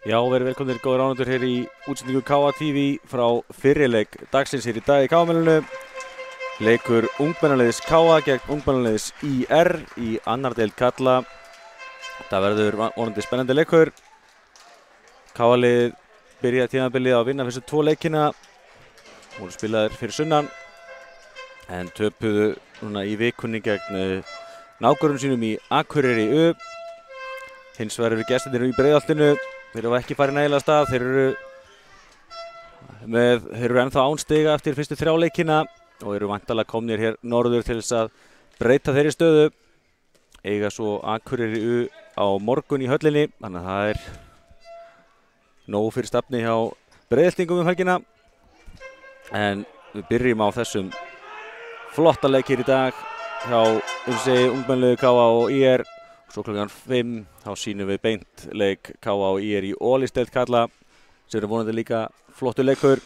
Já, verið velkomnir góðir ánendur hér í útsendingu KA TV frá fyrrileik dagsins hér í dag í KA-mælunu. Leikur ungmennaliðs KA gegn ungmennaliðs IR í annar deild karla. Það verður vonandi spennandi leikur. KA-liðið byrjaði tímabilið að vinna fyrstu 2 leikina. Voru spilaðir fyrir sunnan en töpuðu núna í vikunni gegn nágörum sínum í Akureyri U. Hins vegar eru gestirnir í Breiðholtinu. Þeir hafa ekki farið nægilega af stað, þeir eru ennþá án stiga eftir fyrstu 3 leikina og eru væntanlega komnir hér norður til þess að breyta þeirri stöðu. Eiga svo Akureyri U á morgun í höllinni, þannig að það er nóg fyrir stafni hjá Breiðholtingum helgina. En við byrjum á þessum flotta leik hér í dag hjá ungmennaliði KA og IR. Svo klukkan 5 þá sýnum við beint leik KA og IR í Ólafsdeild karla sem er vonandi líka flottur leikur.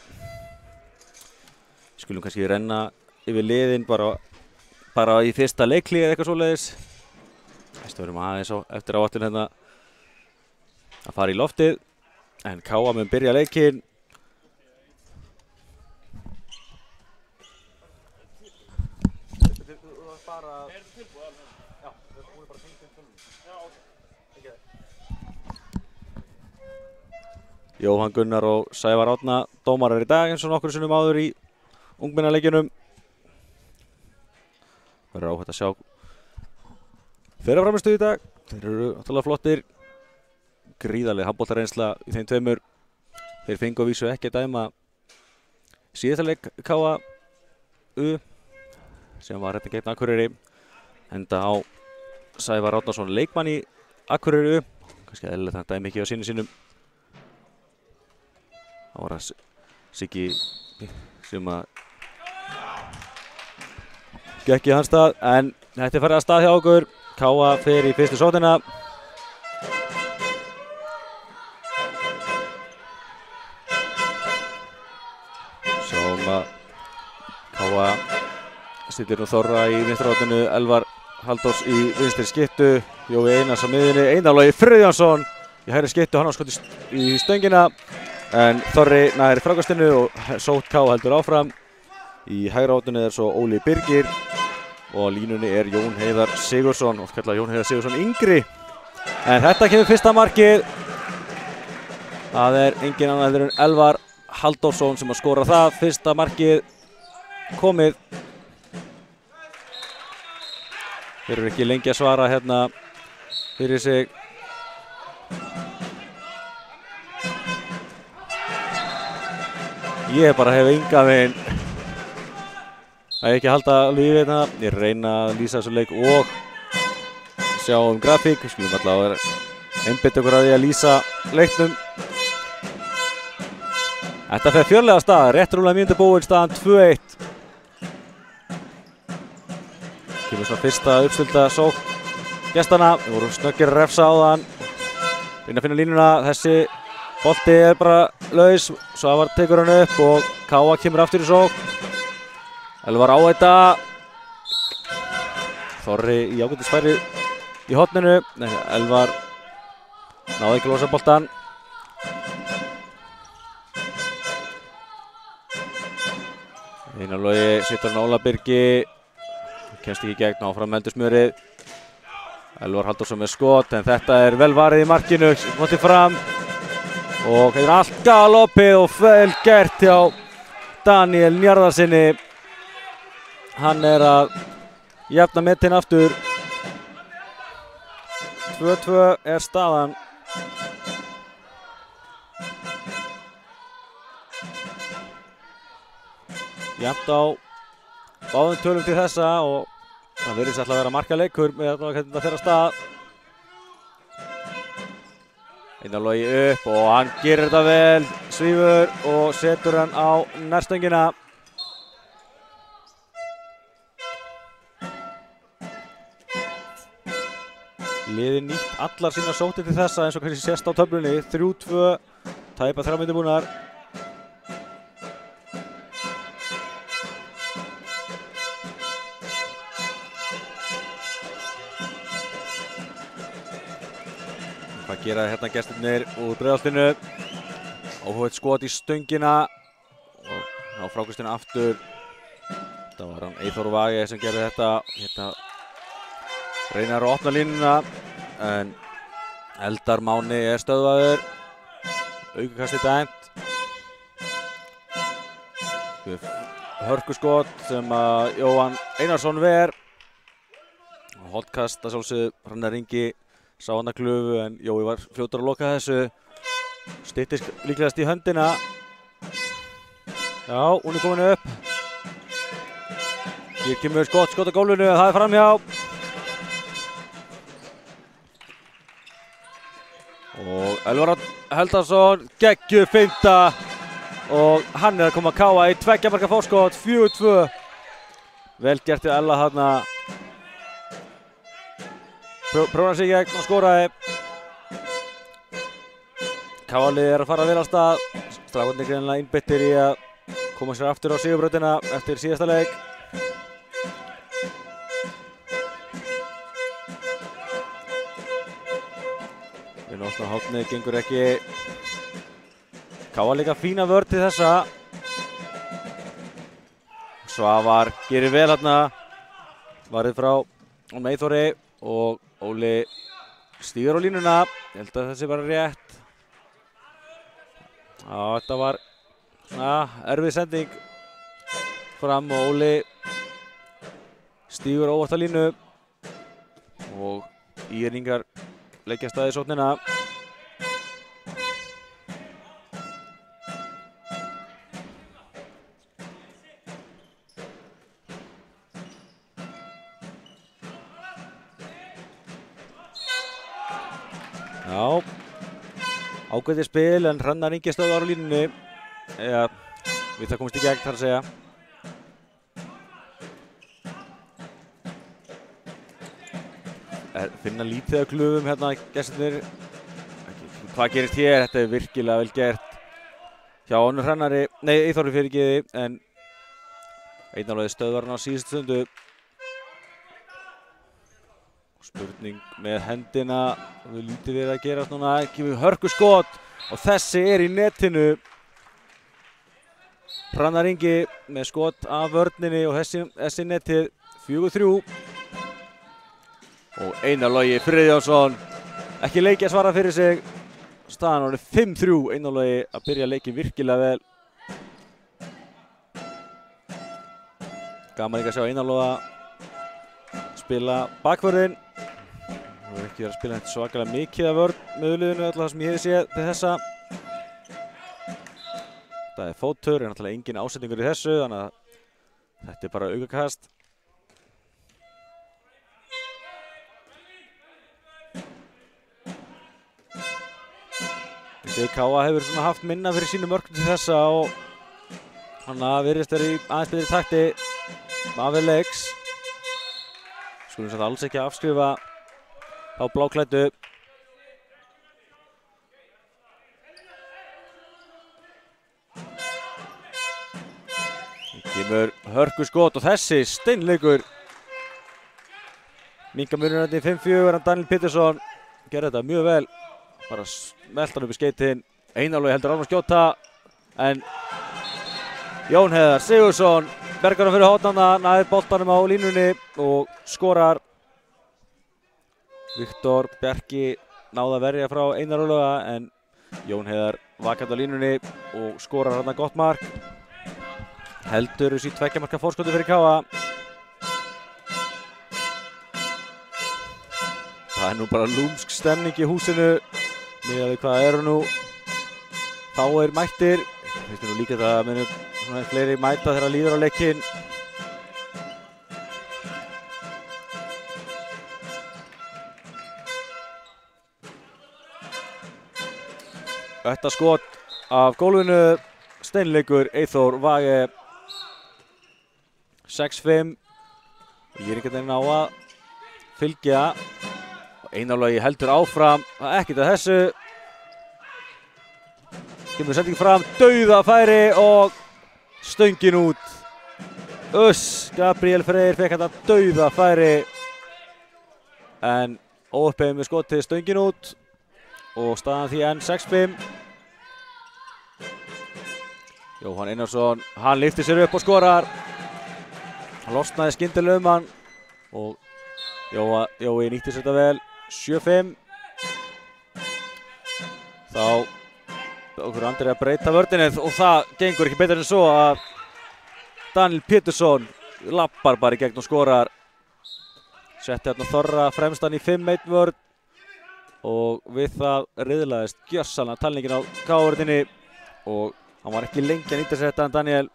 Skulum kannski renna yfir liðin bara í fyrsta leikli eða eitthvað svoleiðis. Þess verðum aðeins eftir áætlun hérna að fara í loftið en KA mun byrja leikinn. Jóhann Gunnar og Sævar Árna dómarar í dag eins og nokkur sinnum áður í ungmennaleikjunum. Verður áhætt að sjá þeirra framistuð í dag. Þeir eru náttúrulega flottir. Gríðarleg handboltareynsla í þeim tveimur. Þeir fengu að vísu ekki að dæma síðasta leik KA U sem var þetta gegn Akureyri. Enda á Sævar Árnason leikmann í Akureyri U. Kannski eðlilegt að dæmi ekki á sinni sínum. Það var að Siggi sem að gekk í hans stað en þetta er farið að stað hjá okkur. KA fer í fyrstu sóknina. Sjáum að KA stillir nú Þorra í vinstra horninu, Elvar Halldórs í vinstri skyttu, Jói Einars á miðjunni, Einar Logi Friðjónsson í hægri skyttu, hann á skot í stöngina. En Þorri nær frákastinu og sótt KA heldur áfram. Í hægra horninu er svo Óli Birgir og á línunni er Jón Heiðar Sigurðsson, oft kallað Jón Heiðar Sigurðsson yngri. En þetta kemur fyrsta markið. Það er engin annar heldur en Elvar Halldórsson sem að skora það. Fyrsta markið komið. Þeir eru ekki lengi að svara hérna fyrir sig. Ég bara hef engan veginn að ekki halda alveg í hérna. Ég reyna að lýsa þessu leik og sjá grafík. Við skulum allavega einbeita okkur að því að lýsa leiknum. Þetta fer fjörlega af stað, rétt rúmlega mínútu búin, staðan 2-1. Kemur svona fyrsta uppstulta sókn gestana. Við vorum snöggir að refsa á þann. Reyna að finna línuna, þessi bolti er bara laus, Svavar tekur hann upp og KA kemur aftur í sókn. Elvar á þetta. Þorri í ágætisfæri í horninu. Nei, Elvar náði ekki losa boltan. Einar Logi situr hann á Óla Birgi. Kemst ekki í gegn, áfram heldur smjörið. Elvar Halldórsson með skot en þetta er vel varið í markinu. Mótið fram. Og þetta er allt galopið og vel gert hjá Daniel Njarðarsinni. Hann er að jafna metin aftur. 2-2 er staðan. Jafnt á báðum tölum til þessa og það virðist alltaf að vera markaleikur með þetta þeirra stað. Einar Logi upp og hann gerir þetta vel, svífur og setur hann á nærstöngina. Liðið nýtt allar sína sóttir til þessa eins og kannski sést á töflunni. 3-2, tæpa 3 mínútur búnar. Hvað gera hérna gestirnir úr Breiðholtinu? Óhugveitt skot í stöngina og á frákastinu aftur. Þetta var hann Eyþór Vage sem gerði þetta. Hérna reynar að opna línuna en Eldar Máni stöðvaður. Aukakastið dæmt. Hörkuskot sem Jóhann Einarsson ver. Holtkast að sjálfsögðu Hrannar Ingi sá hann að klufu en Jói var fljótur að loka þessu. Styttist líklegast í höndina. Já, hún komin upp. Hér kemur skot á gólfinu, það framhjá. Og Elvar Heldarsson geggjuð finta og hann að koma að káa í 2 marka fórskot, 4-2. Vel gert við Ella þarna. Prófar sig gegn og skoraði. Káa-liðið að fara vel af stað. Strákarnir greinilega innbyttir í að koma sér aftur á sigurbrautina eftir síðasta leik. Nótna hotnið gengur ekki. Káa líka fína vörn til þessa. Svavar gerir vel hérna. Varið frá Eyþóri og Óli stígur á línuna. Ég held að þessi var rétt. Já, þetta var svona erfið sending fram og Óli stígur óvart á línu og ÍR-ingar leggja af stað í sóknina. Já, ágætið spil en Hrannar Ingi stöðvar á línunni. Eða við það komist í gegn þar að segja. Finna lítið af klufum hérna gestirnir. Hvað gerist hér? Þetta er virkilega vel gert hjá Ónur Hrannari, nei Eyþóri fyrirgeði, en Einar stöðvar hann á síðustu stundu. Spurning með hendina, það er lítið verið að gerast núna, ekki við hörkuskot og þessi er í netinu. Hrannar Ingi með skot af vörninni og þessi netið 4-3. Og Einar Logi Friðjónsson ekki leiki að svara fyrir sig. Staðan orðið 5-3. Einar Logi að byrja leikin virkilega vel. Gaman líka að sjá Einar Loga spila bakvörðinn. Þú hefur ekki verið að spila þetta svakalega mikið af vörn með liðinu alltaf sem ég hef séð til þessa. Það er fótur, er náttúrulega engin ásetningur í þessu, þannig að þetta er bara aukakast. Káa hefur svona haft minna fyrir sínu mörkum til þessa og hann virðist vera í aðeins betri takti af leiks. Skulum samt alls ekki afskrifa á bláklæddu. Kemur hörkuskot og þessi steinleikur. Minnka munurinn í 5-4 en Daniel Pétursson gerði þetta mjög vel. Bara smelta hann upp í skeytin. Einar Logi heldur áfram að skjóta en Jón Heiðar Sigurðsson bergar hann fyrir hornana, nær boltanum á línunni og skorar. Viktor Bjarki náði að verja frá Einar Loga en Jón Heiðar vakandi á línunni og skorar hann gott mark. Heldur þessi 2 marka fórskoti fyrir Káa. Það er nú bara lúmsk stemning í húsinu. Miðað við hvað eru nú fáir mættir. Finnst mér nú líka það að munum svona fleiri mæta þegar líður á leikinn. Þetta skot af gólfinu, steinleikur Eyþór Vage. 6-5. Ég er einhvern veginn á að fylgja. Einar Logi heldur áfram, ekkert að þessu. Kemur sending fram, dauðafæri og stöngin út. Gabriel Freyr fekk þetta dauðafæri en óuppeyðið með skotið stöngin út og staðan því enn 6-5. Jóhann Einarsson, hann lyfti sér upp og skorar. Hann losnaði skyndilega hann og Jói nýtti sér þetta vel. 7-5. Þá okkur Andri að breyta vörninni og það gengur ekki betur en svo að Daniel Pétursson lappar bara í gegn og skorar. Setti hérna Þorra fremstan í 5-1 vörn og við það riðlaðist gjörsamlega talningin á K-vörninni og hann var ekki lengi að nýta sér þetta en Daniel.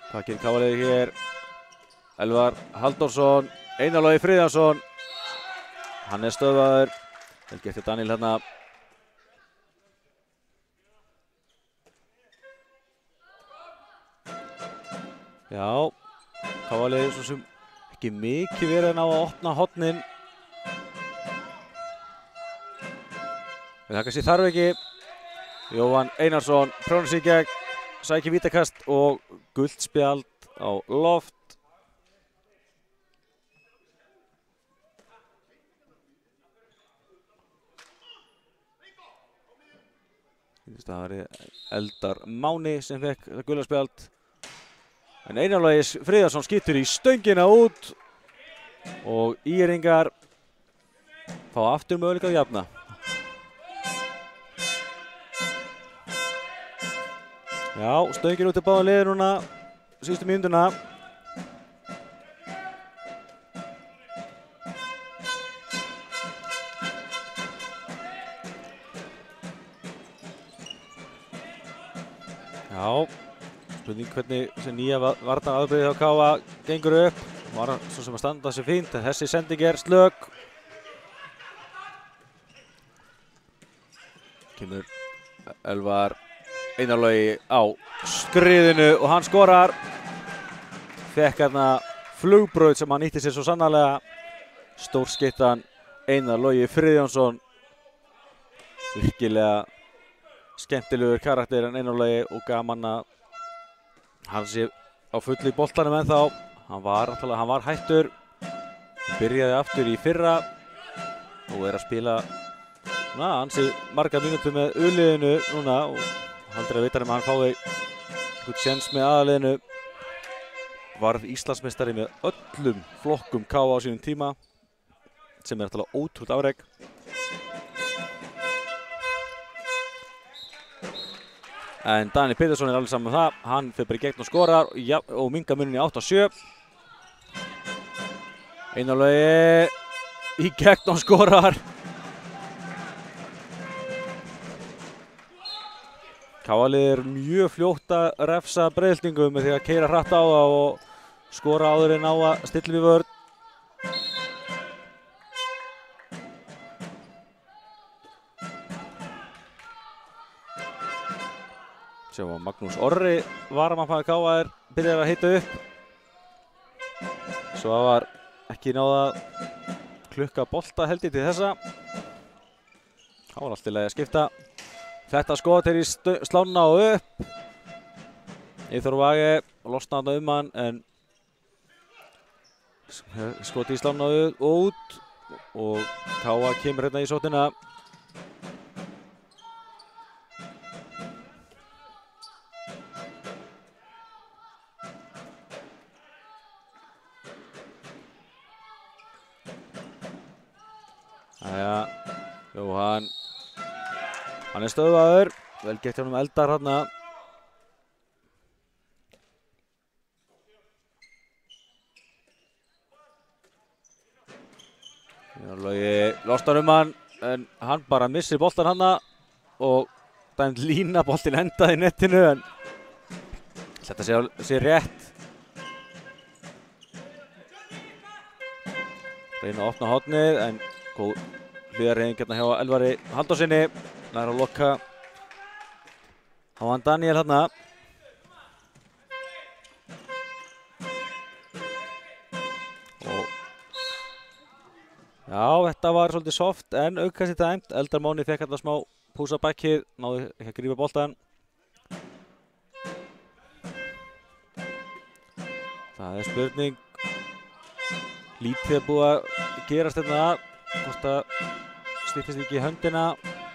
Hvað gerir K-liðið hér? Elvar Halldórsson, Einar Logi Friðjónsson. Hann er stöðvaður. Vel gert hjá Daniel hérna. Já, K-liðið svo sem ekki mikið verið að ná að opna hornin. En það kannski þarf ekki. Jóhann Einarsson prófar sig í gegn, sækir vítakast og gult spjald á loft. Það var Eldar Máni sem fekk það gula spjald. En Einar Logi Friðjónsson skýtur í stöngina út og ÍR-ingar fá aftur möguleika að jafna. Já, stöngin út til báða liði núna síðustu mínútuna. Já, spurning hvernig þessi nýja varnarafbrigði hjá KA gengur upp. Var svo sem að standa sér fínt en þessi sending er slök. Kemur Elvar Einar Logi á skriðinu og hann skorar. Fekk hérna flugbraut sem hann nýtti sér svo sannarlega. Stórskyttan Einar Logi Friðjónsson. Virkilega skemmtilegur karakter en Einar Logi og gaman að hann sé á fullu í boltanum ennþá. Hann var hættur. Byrjaði aftur í fyrra og er að spila ansi marga mínútur með U-liðinu núna og aldrei að vita að hann fái einhvern séns með aðaliðinu. Varð Íslandsmeistari með öllum flokkum KA á sínum tíma sem er náttúrulega ótrúlegt afrek. En Daniel Pétursson er alveg saman með það. Hann fyrir bara í gegn og skorar og mingar munin í 8-7. Einar Logi í gegn og skorar. KA-liðið er mjög fljótt að refsa Breiðhyltingum með því að keyra hratt á það og skora áður en á að stilla við vörn. Sjá að Magnús Orri varamann KA byrjar að hita upp. Svo var ekki náð að klukka bolta held ég til þessa. Það var allt í lagi að skipta. Þetta skot er í slána og upp. Eyþór Vage losna þarna hann en skot í slána og út og KA kemur hérna í sótina. Jæja, Jóhann. Hann er stöðvaður, vel gett hjá honum Eldar hérna. Einar Logi losnar hann en hann bara missir boltan hana og dæmt lína boltin endaði í nettinu en þetta sé rétt. Reyna að opna hornið en góð hliðarhreyfing hérna hjá Elvari Halldórsinni. Nær að lokka á hann Daniel hérna. Og já, þetta var svolítið soft en aukast í dæmt. Eldar Máni fekk hérna smá púsa bakkið, náði ekki að grípa boltan. Það er spurning Lítið búið að gerast hérna, hvort að styttist ekki í höndina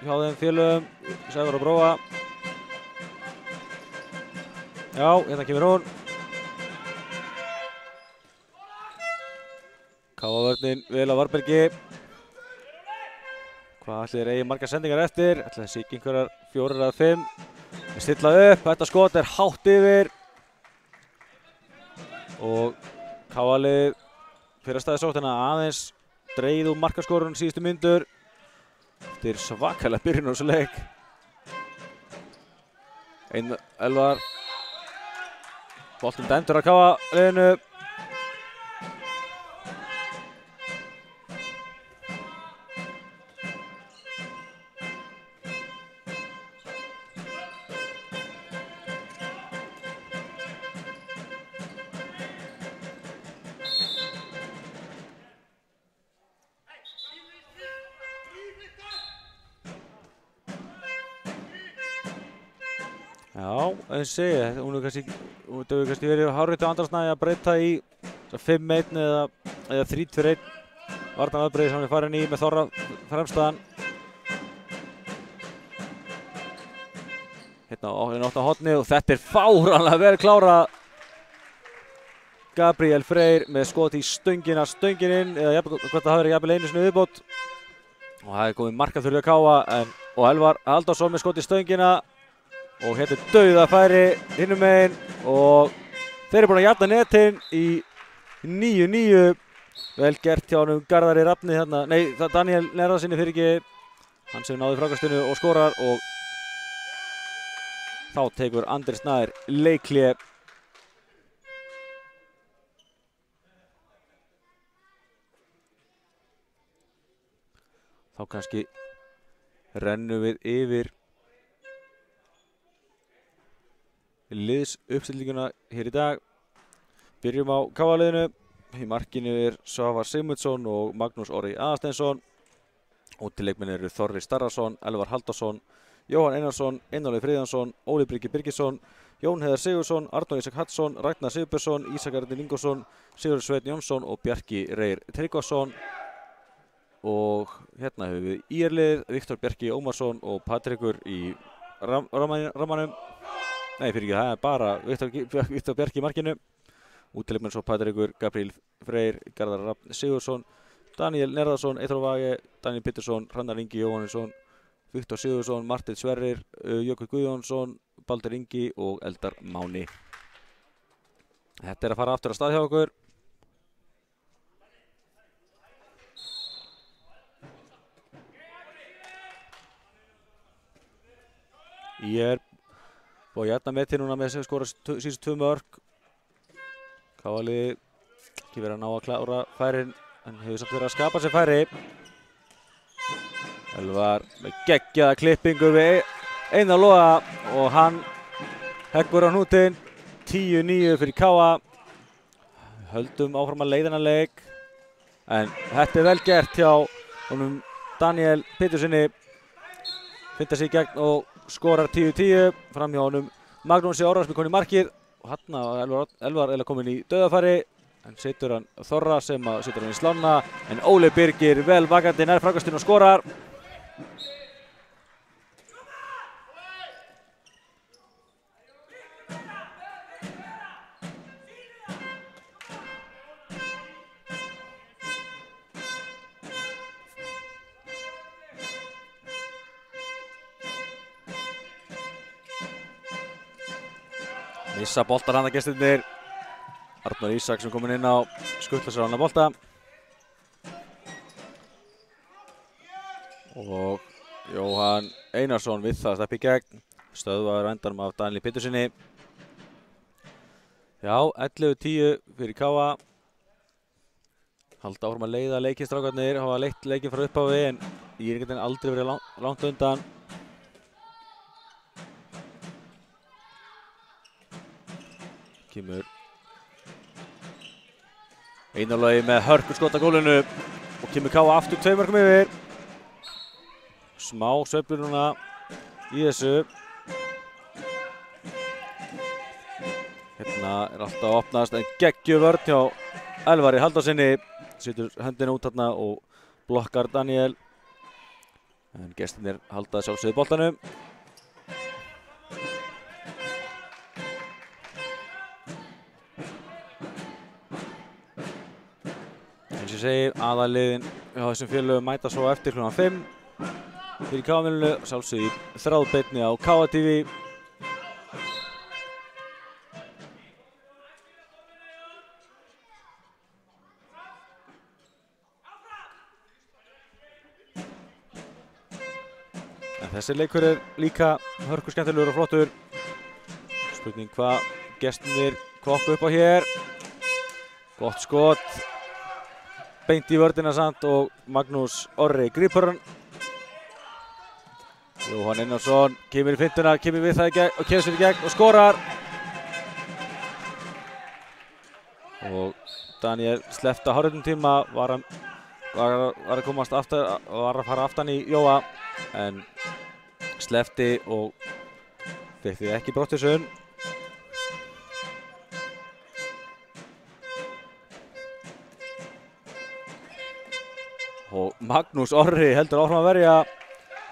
hjá þeim félögum, Sævar og Bróa. Já, hérna kemur hún. Káa-vörnin vel á Varbergi. Hvað ætli þeir eigi margar sendingar eftir? Ætli þessi ekki einhverjar 4 eða 5. Þeir stilla upp, þetta skot er hátt yfir. Og Káa-lið fyrir staði sóttina aðeins dregið úr markaskorun síðustu myndur. Eftir svakalega byrjun á þessu leik. Elvar. Boltinn dæmdur af Káa-liðinu. Já, eins og segja, hún hefur kannski verið hárrétt á andarsnæði að breyta í 5-1 eða 3-2-1 varnarafbrigði sem hann er farin í með Þorra fremstaðan. Hérna átt á horni og þetta er fáránlega vel klárað. Gabriel Freyr með skot í stöngina, stöngin inn, eða hvort það hafi verið jafnvel einu sinni viðbót. Og það er komið markaþurfi að Káa og Elvar Halldórsson með skot í stöngina. Og hérna er dauðafæri hinum megin og þeir eru búin að jafna netin í 9-9. Vel gert hjá honum Garðari Rafni þarna, nei, Daniel Nerðarsinni fyrir ekki. Hann sem náði frákastinu og skorar og þá tekur Andri Snær leikhlé. Þá kannski rennum við yfir liðsuppstillinguna hér í dag. Byrjum á Káa-liðinu. Í markinu er Svavar Sigmundsson og Magnús Orri Aðarsteinsson. Útileikmenn eru Þorri Starrason, Elvar Halldórsson, Jóhann Einarsson, Einar Logi Friðjónsson, Óli Breki Birgisson, Jón Heiðar Sigurðsson, Arnór Ísak Hallsson, Ragnar Sigurbjörnsson, Ísak Arnir Ingólfsson, Sigurður Sveinn Jónsson og Bjarki Reyr Tryggvason. Og hérna hefur við ÍR-lið, Viktor Bjarki Ómarsson og Patrikur í rammanum. Nei, fyrir ekki, það er bara Viktor Bjarki í markinu. Útileikmenn svo Patrikur, Gabriel Freyr, Garðar Rafn Sigurðsson, Daniel Nerðarsson, Eithor Vage, Daniel Pittursson, Hrannar Ingi Jóhannesson, Viktor Sigurðsson, Martin Sverrir, Jökull Guðjónsson, Baldur Ingi og Eldar Máni. Þetta er að fara aftur að stað hjá okkur. Ég er og jætna með til núna með þess að skora síðustu 2 mörk. Káa-liði ekki verið að ná að klára færin en hefur samt verið að skapa sér færi. Elvar með geggjaða klippingu við Einar Loga og hann heggur á hnútinn. 10-9 fyrir Káa. Höldum áfram að leiða þennan leik en þetta er vel gert hjá honum Daniel Pitturssoni. Fintar sig í gegn og skorar 10-10 fram hjá honum Magnúsi Orrarsson kominn í markið og hann Elvar er komin í dauðafæri en setur hann Þorra sem setur hann í slána en Óli Birgir vel vakandi nær frákastinu og skorar. Missa boltar handa gestirnir. Arnór Ísak sem kominn inn á skuttlar sér annar bolta. Og Jóhann Einarsson við það steppi í gegn. Stöðvaður á endanum af Daniel Pitturssoni. Já, 11-10 fyrir Káa. Halda áfram að leiða leikistrákarnir, hafa leitt leikinn frá upphafi en ég er einhvern veginn aldrei verið langt undan. Kemur Einar Logi með hörkuskot á gólinu og kemur Káa aftur 2 mörkum yfir. Smá sveiflur núna í þessu. Hérna er alltaf að opnast en geggjuð vörn hjá Elvari Halldórssoni setur höndina út þarna og blokkar Daniel. En gestirnir halda sjálfsögðu boltanum. Eins og ég segi, aðalliðin hjá þessum félögum mæta svo eftir klukkan 5 fyrir KM-milinu, sjálfsögðu í þráðbeinni á KA TV. En þessi leikur líka hörku skemmtilegur og flottur. Spurning hvað gestirnir kokku upp á hér. Gott skot. Beint í vörðina samt og Magnús Orri grípur hann. Jóhann Einarsson kemur í fintuna, kemur við það í gegn og kemur sér í gegn og skorar. Og Daniel sleppti á hárréttum tíma, var að komast aftur, var að fara aftan í Jóa en sleppti og fekk því ekki brottvísun. Og Magnús Orri heldur áfram að verja,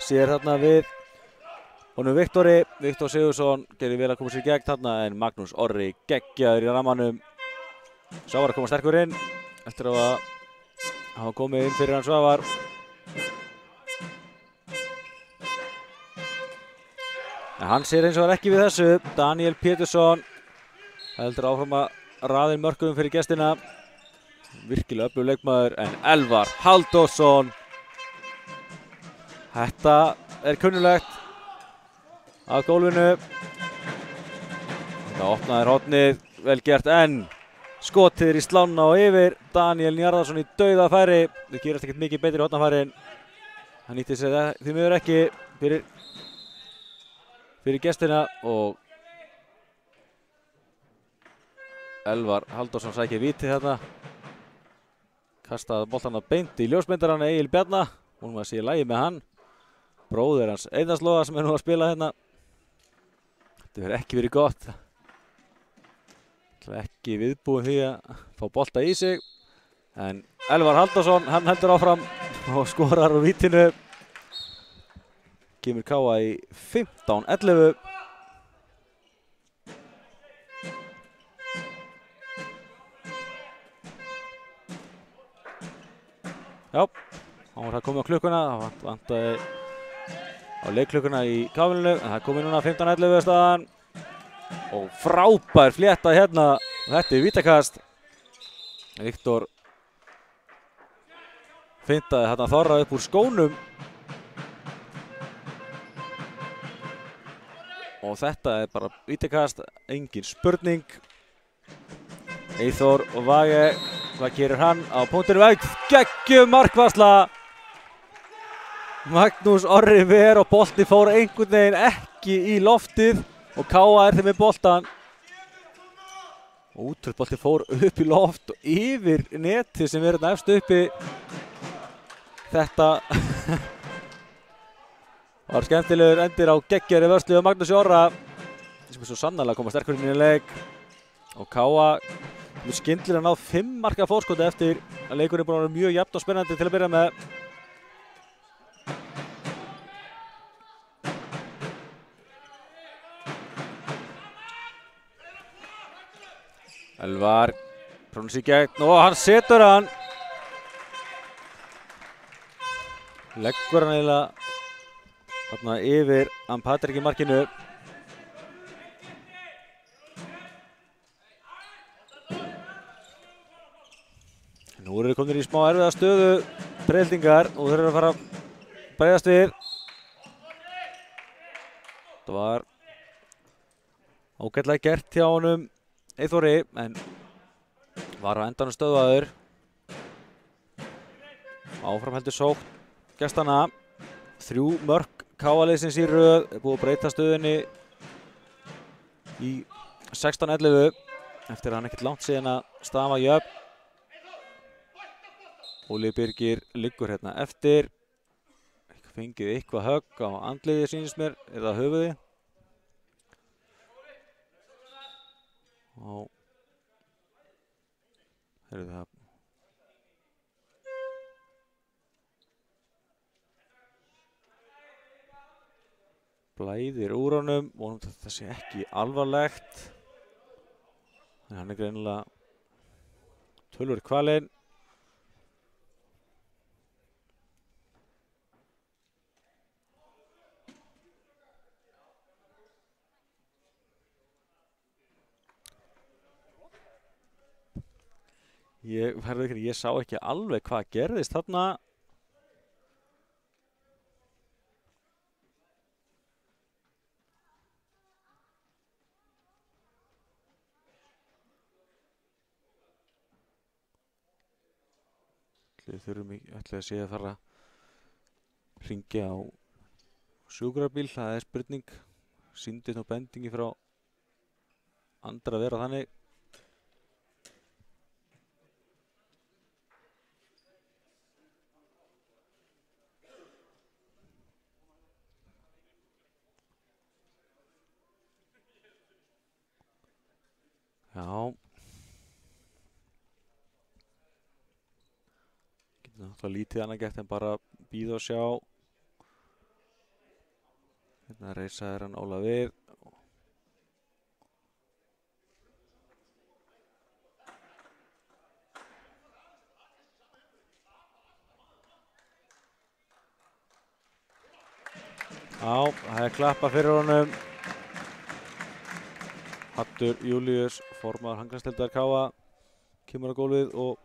sér þarna við honum Viktor Sigurðsson gerir vel að koma sér í gegn þarna en Magnús Orri geggjaður í rammanum. Sá var að koma sterkur inn eftir að hafa komið inn fyrir hann Svavar. En hann sér eins og var ekki við þessu. Daniel Pétursson heldur áfram að raða inn mörkum fyrir gestina. Virkilega öflugur leikmaður en Elvar Halldórsson. Þetta kunnulegt af gólfinu. Þetta opnaði hornið, vel gert en skotið í slána og yfir. Daniel Njarðarsson í dauðafæri. Það gerast ekkert mikið betri hornafærin. Hann nýtti sér það því miður ekki fyrir gestina og Elvar Halldórsson sækir víti þarna. Kastaði boltana beint í ljósmyndarann Egil Bjarna. Hún var að sé í lagi með hann. Bróðir hans Einars Loga sem nú að spila hérna. Þetta verður ekki verið gott. Ekki viðbúin því að fá bolta í sig. En Elvar Halldórsson, hann heldur áfram og skorar úr vítinu. Kemur KA í 15-11. Já, þá var það komið á klukkuna, það vantaði á leikklukkuna í KA-milinu, en það er komið núna 15-11 staðan. Og frábær flétta hérna, þetta vítakast. Viktor fintaði hérna Þorra upp úr skónum. Og þetta bara vítakast, engin spurning. Eyþór og Vage. Hvað gerir hann á punktinu veg? Geggjum markvarsla! Magnús Orri ver og bolti fór einhvern veginn ekki í loftið og KA þeim með boltan. Útrúð bolti fór upp í loft og yfir netið sem er efst uppi. Þetta var skemmtilegur endir á geggjari vörslu af Magnús Orra sem er svo sannarlega að koma sterkur inn í leik. Og KA skyndilega náð 5 marka fórskoti eftir að leikurinn er búinn að vera mjög jafn og spennandi til að byrja með. Elvar prófum sig í gegn og hann setur hann. Leggur hann eiginlega þarna yfir hann Patrik í markinu. Nú eru þeir komnir í smá erfiða stöðu Breiðhyltingar og þeir eru að fara að bregðast við. Þetta var ágætlega gert hjá honum Eyþóri en var á endanum stöðvaður. Áfram heldur sókn gestanna. 3 mörk KA-liðsins í röð, er búið að breyta stöðunni í 16-11 eftir að hann ekkert langt síðan að stafa jöfn. Óli Birgir liggur hérna eftir. Fengið eitthvað högg á andliði sýnist mér, er það höfuði? Og heyrðu það. blæðir úr honum, vonum þetta sé ekki alvarlegt. En hann greinilega töluvert kvalinn. Ég sá ekki alveg hvað gerðist þarna. Ætli að sé að fara að hringja á sjúkrabíl, það er spurning. Sýndi nú bendingi frá Andra að vera þannig. Já. Getur náttúrulega lítið annað gert en bara bíða og sjá. Hérna reisaði hann Ólafur. Já, það er klappa fyrir honum. Hattur Júlíus, formaður Hanglandsdeildar KA, kemur á gólfið og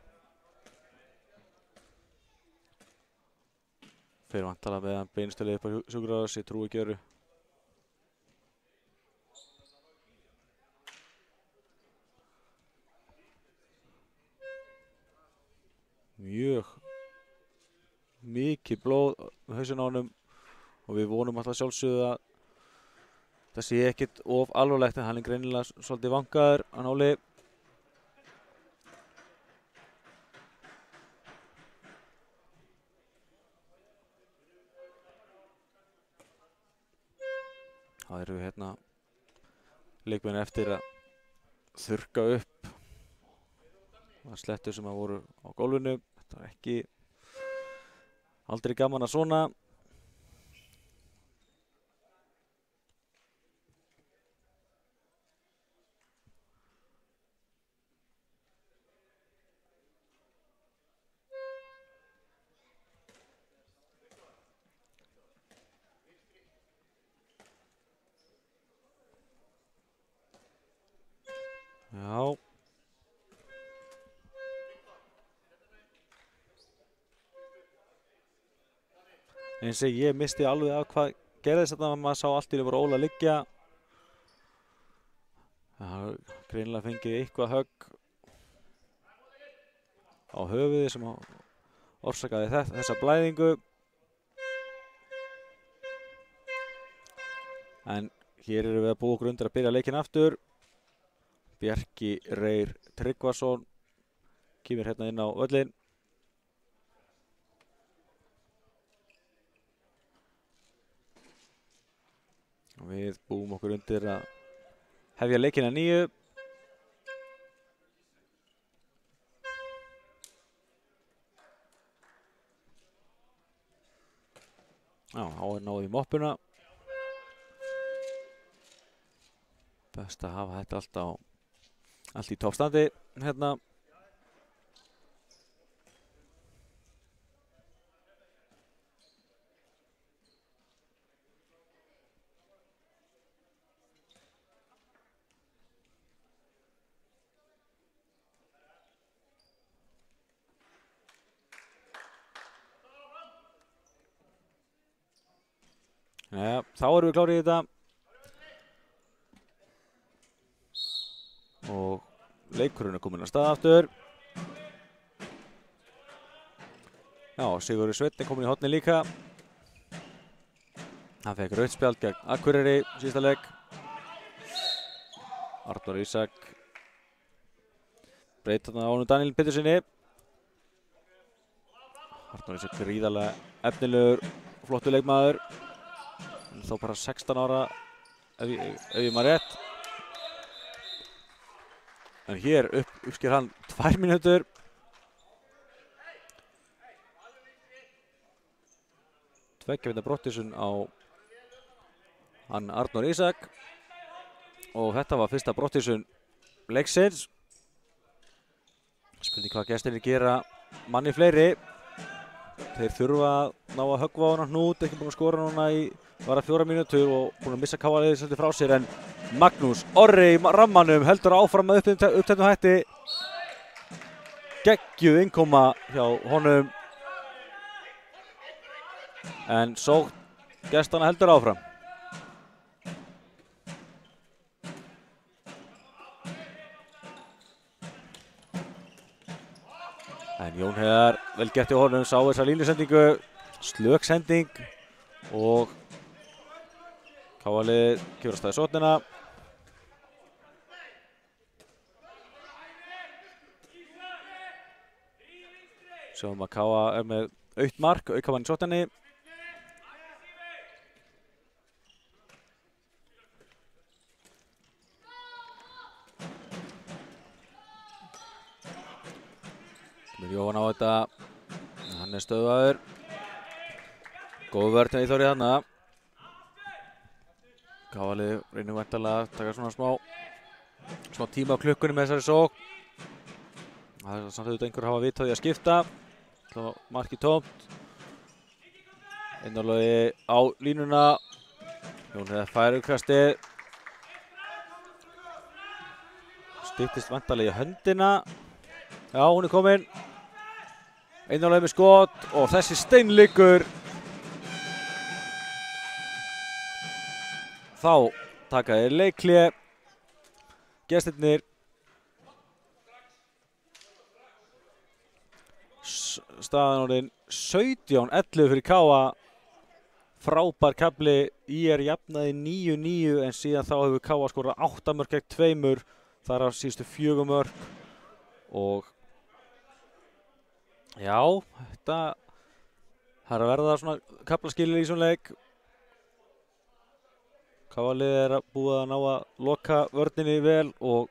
fer vantalega með hann beinstölu upp á sjúkrahús í Trúigjöru. Mjög mikið blóð á hausinn á honum og við vonum alltaf sjálfsögðu að það sé ekkert of alvarlegt, en hann er greinilega svolítið vangaður, hann Óli. Þá erum við hérna leikmenn eftir að þurrka upp það slettur sem að voru á gólfinu. Þetta var ekki aldrei gaman að svona. Já. Eins og ég misti alveg af hvað gerðist þetta, maður sá allt í einu bara Óla liggja. Það greinilega fengið eitthvað högg á höfuði sem orsakaði þessa blæðingu. En hér erum við að búa okkur undir að byrja leikinn aftur. Bjarki Reyr Tryggvason kemur hérna inn á völlinn. Við búum okkur undir að hefja leikinn að nýju. Já, þá er náðið í moppuna. Best að hafa þetta allt í toppstandi hérna. Ja, þá erum við klárið í þetta. Og leikurinn er komin að stað aftur. Já, Sigurður Sveinn er komin í hornið líka. Hann fekk rautt spjald gegn Akureyri síðasta leik. Arnór Ísak breytir þarna á honum Daníel Pétursinni. Arnór Ísak gríðarlega efnilegur og flottur leikmaður. Þó bara 16 ára ef ég maður rétt. En hér uppsker hann 2 mínútur. Tveggja víta brottvísun á hann Arnór Ísak. Og þetta var fyrsta brottvísun leiksins. Spurning hvað gestirnir gera manni fleiri. Þeir þurfa að ná að höggva á hann hnút, ekki búin að skora núna í bara 4 mínútur og búin að missa KA-liðið svolítið frá sér, en Magnús Orri í rammanum heldur áfram að uppteknum hætti. Geggjuð innkoma hjá honum, en sókn gestanna heldur áfram. En Jón Heiðar vel gert í honum, sá þessa línusendingu, slök sending og KA-liðið kemur að staði sóknina. Sjáum að KA er með aukt mark, aukamann í sókninni. Jóhann á þetta, hann er stöðvaður. Góð vörn hjá Eyþóri þarna. KA-liðið reynir væntanlega að taka svona smá tíma á klukkunni með þessari sókn. Það er samt auðvitað einhver hafa vitað því að skipta. Markið tómt. Einnarlógi á línuna. Jón Heiðar fær uppkastið. Styttist væntanlega í höndina. Já, hún er komin. Einnarlógi með skot og þessi steinleikur. Þá taka þeir leikhlé. Gestirnir staðan orðin 17-11 fyrir KA. Frábær kafli, ÍR jafnaði 9-9 en síðan þá hefur KA skorað 8 mörk gegn 2, þar af síðustu 4 mörk. Og já, þetta er að verða svona kaflaskilir í svona leik. KA-liðið er búið að ná að loka vörninni vel og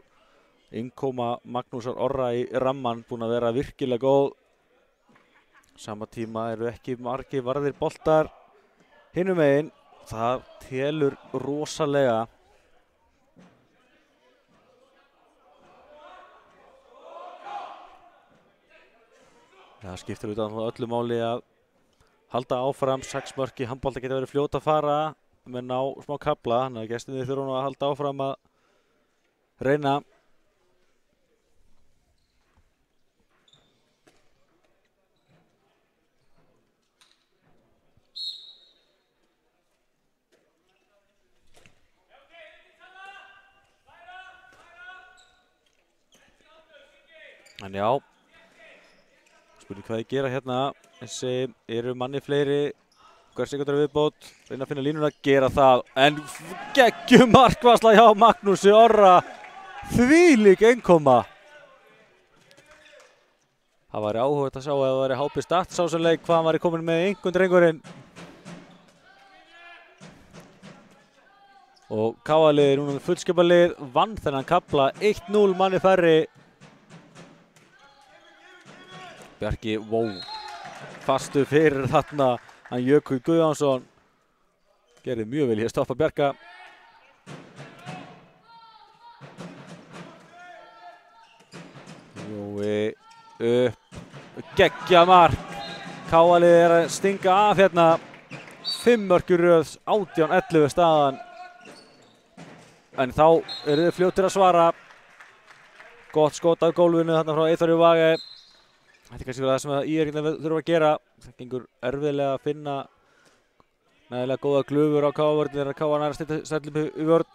innkoma Magnúsar Orra í ramman búin að vera virkilega góð. Sama tíma eru ekki margir varðir boltar hinum megin. Það telur rosalega. Það skiptir út af öllu máli að halda áfram. 6 mörk í handbolta geta verið fljót að fara með ná smá kafla, þannig að gestirnir þurfa nú að halda áfram að reyna. En já, spurning hvað ég gera hérna. Þessi eru manni fleiri. Hver sekundar viðbót, reyna að finna línuna að gera það, en geggjum markvarsla hjá Magnúsi Orra. Þvílík innkoma. Það væri áhugavert að sjá ef það væri HB Stats á þessum leik, hvað hann væri komin með einhvern drengurinn. Og KA-liðið núna með fullskipalið, vann þennan kafla 1-0 manni færri. Bjarki, wow, fastu fyrir þarna. Hann Jökull Guðjónsson gerði mjög vel í að stoppa Bjarka. Jói upp, geggja mark. KA-liðið er að stinga af hérna. 5 mörk í röð, 18-11 staðan. En þá eru þið fljótir að svara. Gott skot af gólfinu þarna frá Eyþóri Vage. Þetta er kannski það sem ÍR þurfa að gera. Það gengur erfiðlega að finna nægilega góða glufur á KA-vörðin þegar KA nær að stilla í vörn.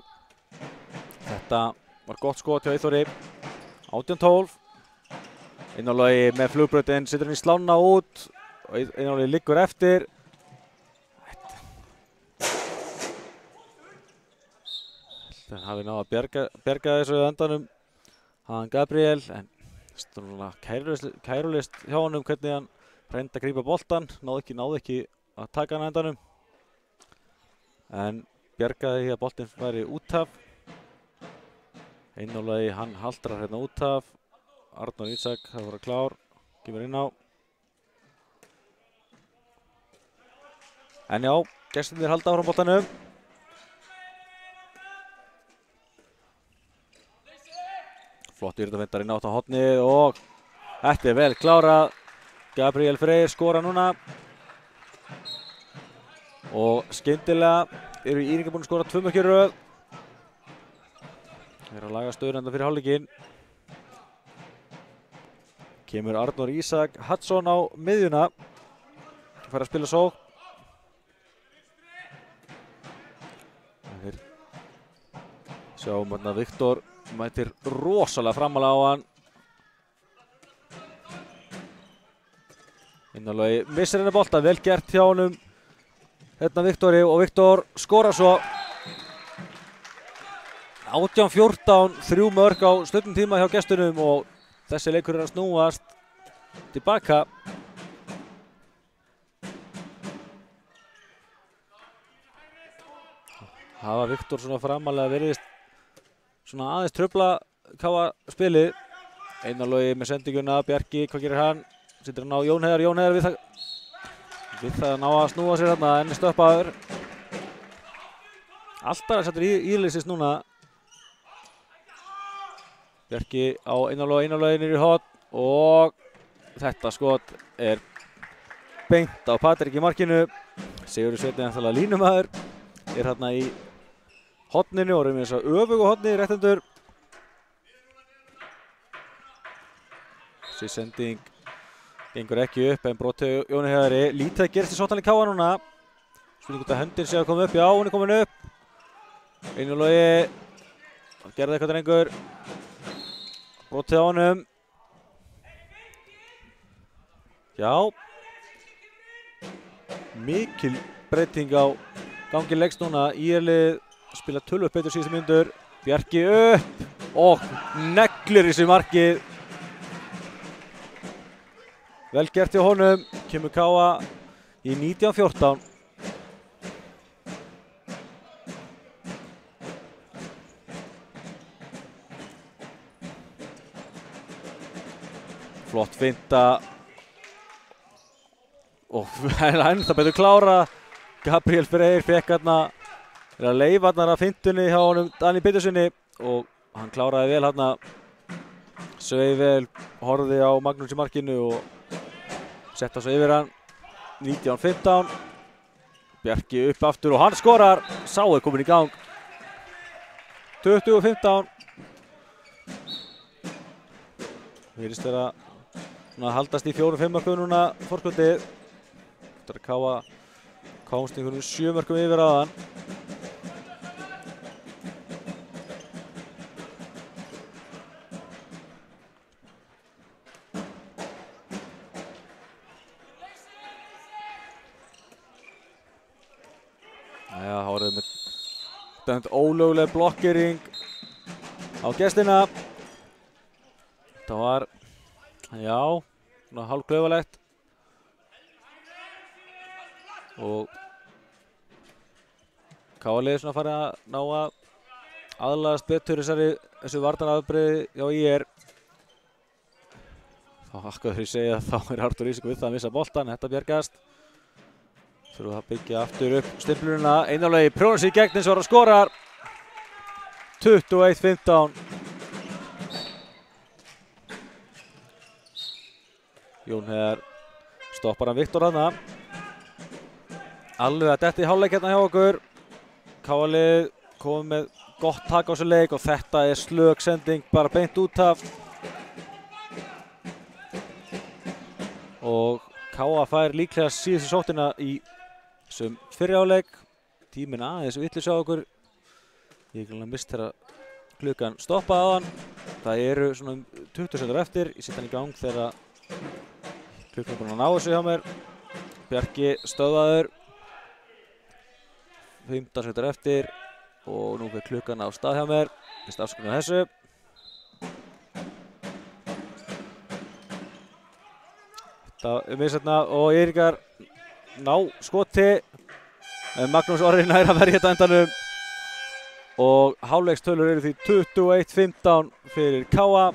Þetta var gott skot hjá Eyþóri. 18-12. Einnarlógi með flugbrautin, setur hann í slána út. Einnarlógi liggur eftir. Það hafi náð að bjarga þessu endanum. Hann Gabriel, en kærulist hjá honum hvernig hann reyndi að grípa boltan, náði ekki að taka hann endanum. En bjargaði því að boltinn væri út af. Einnarlógi hann haldrar hérna út af. Arnór Ísak, það voru klár, kemur inn á. En já, gestirnir halda áfram boltanum. Flott yfirvindar inn átt á hornið og þetta vel klárað. Gabriel Freyr skora núna. Og skyndilega eru Íringar búin að skora 2 mörk í röð. Að laga stöðuna enda fyrir hálfleikinn. Kemur Arnór Ísak Hudson á miðjuna. Fær að spila sókn. Sjáum hérna Viktor mætir rosalega framalega á hann. Innanlagi missir henni bolta, vel gert hjá honum. Hérna Viktori og Viktor skora svo. 18-14, 3 mörk á stuttum tíma hjá gestunum og þessi leikur að snúast tilbaka. Hafa Viktor svona framalega veriðist svona aðeins trufla KA spilið. Einarlogi með sendinguna, Bjarki, hvað gerir hann? Sittur hann á Jón Heiðar við það að ná að snúa sér hérna, enn stöppaður. Alltaf settur íðlýsist núna. Bjarki á Einarlogi niður í horn og þetta skot er beint á Patrik í markinu. Sigurður Sveinn er línumæður, er hérna í horninu og erum við þess að öfugu horni réttendur. Þessi sending gengur ekki upp en brot til Jóni Heiðari. Lítið gerist í sóttanleik KA núna. Spurning hvort að höndin sé að koma upp. Já, hún er komin upp. Einarlogi gerði eitthvað drengur. Brot til honum. Já. Mikil breyting á gangi leiks núna. IR-lið spila tölvöld betur síðustu mínútur. Bjarki upp og neglir í sig markið. Vel gert hjá honum. Kemur KA í 19-14. Flott finta. Og hann það betur klára. Gabriel Freyr fekk hérna að leyfa hérna að fintunni hjá honum Dani Péturssoni og hann kláraði vel hérna. Sveif vel, horfði á Magnús í markinu og setta svo yfir hann. 19-15. Bjarki upp aftur og hann skorar. Sá er komin í gang. 20-15. Virðist vera að haldast í 4-5 mörkum núna forskotið. Þetta er KA komst einhvern 7 mörkum yfir aðan. Jæja, hárið með dæmt ólögleg blokkering á gestina. Þetta var, já, svona hálfklaufalegt. Og KA-liðið svona farið að ná að aðlagast betur þessu varnarafbrigði hjá IR. Þá akkur því segja að þá er Arnór Ísak við það að missa boltan, þetta bjargast. Þurfum að byggja aftur upp stimplunina. Einarlogi prjónar sig í gegn eins og að skorar. 21-15. Jón Heiðar stoppar hann Viktor hana. Alveg að detti í hálfleik hérna hjá okkur. KA-lið komið með gott tak á þessu leik og þetta er slök sending bara beint út af. Og KA fær líklega síðustu sóttina í þessum fyrri hálfleik. Tíminn aðeins vitlaus hjá okkur. Ég glæði mist þegar klukkan stoppaði á hann. Það eru svona 20 sekúndur eftir. Ég sitt hann í gang þegar klukkan er búin að ná þessu hjá mér. Bjarki stöðvaður. 15 sekúndur eftir og nú fyrir klukkan á stað hjá mér. Fyrst afsökunar á þessu. Þetta er missetna og Írikar ná skoti. Magnús Orri nær að verja þetta endanum. Og hálfleikstölur eru því 21-15 fyrir KA.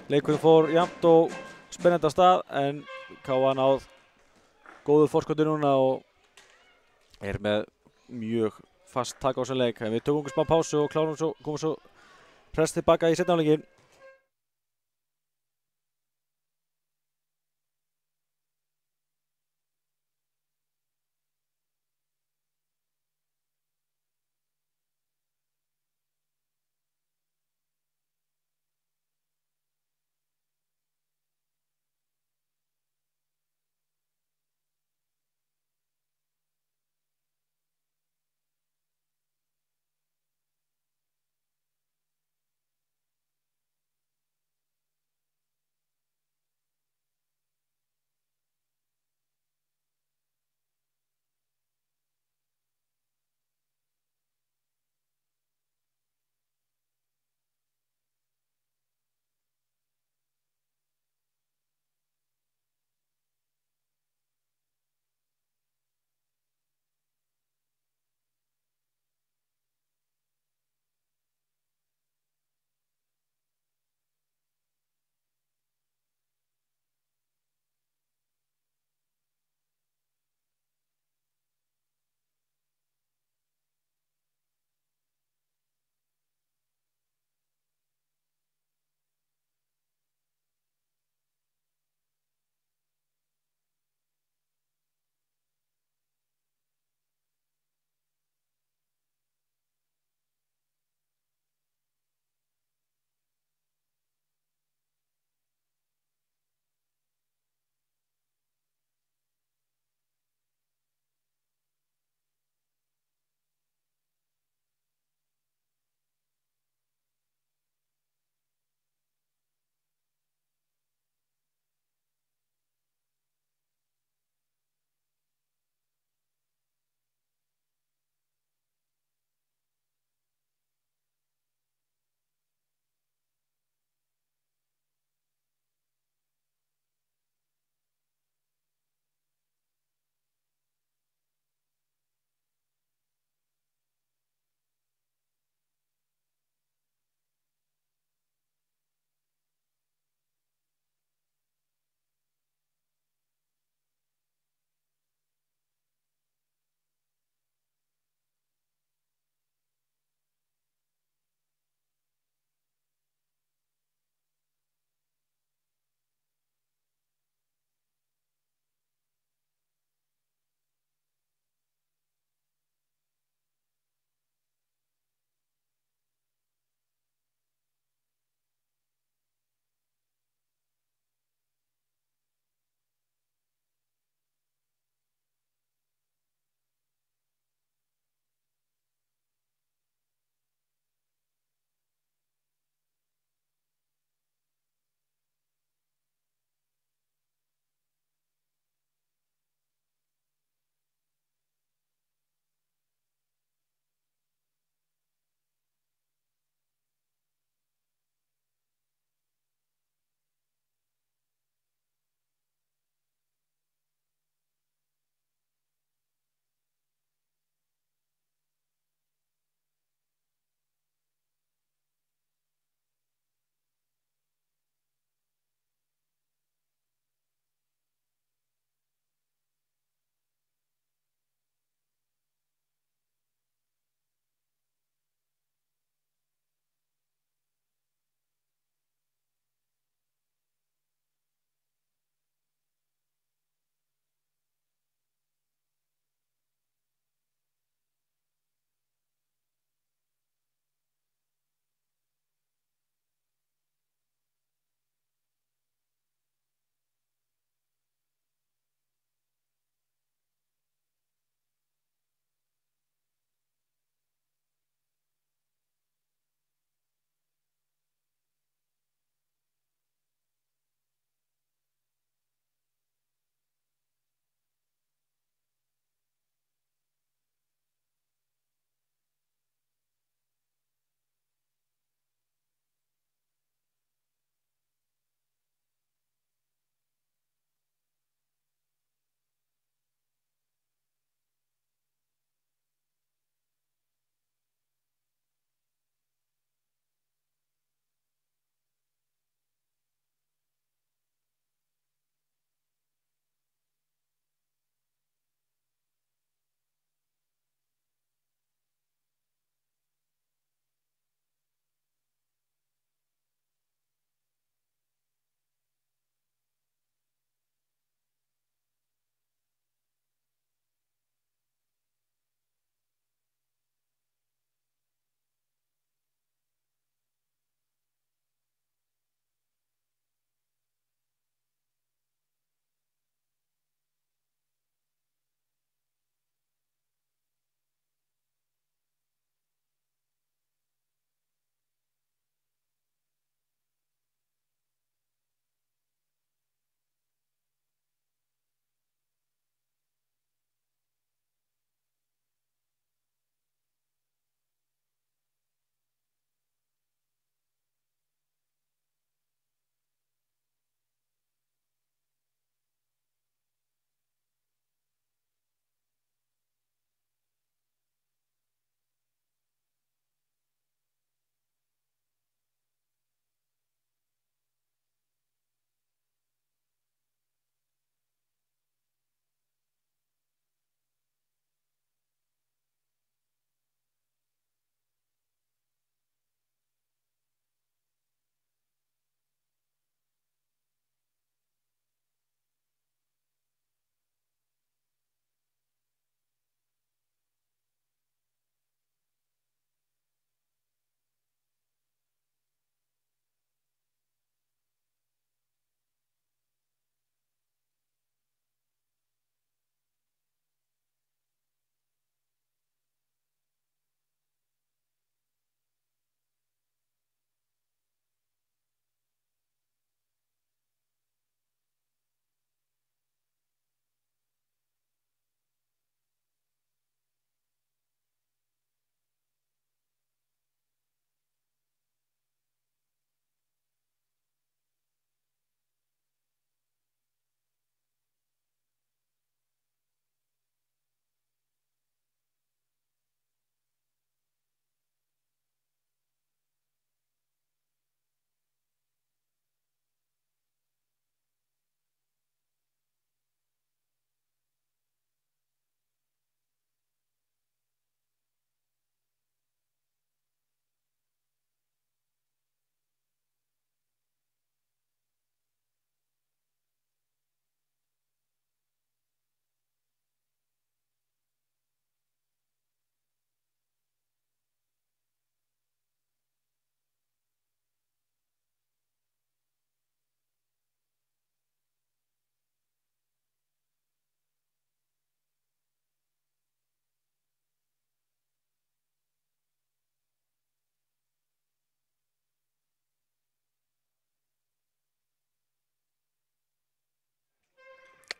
Leikurinn fór jafnt og spennandi af stað en KA náð góðu forskoti núna og er með mjög fast tak á þessum leik. En við tökum smá pásu og klárum svo, komum svo press tilbaka í seinni hálfleikinn.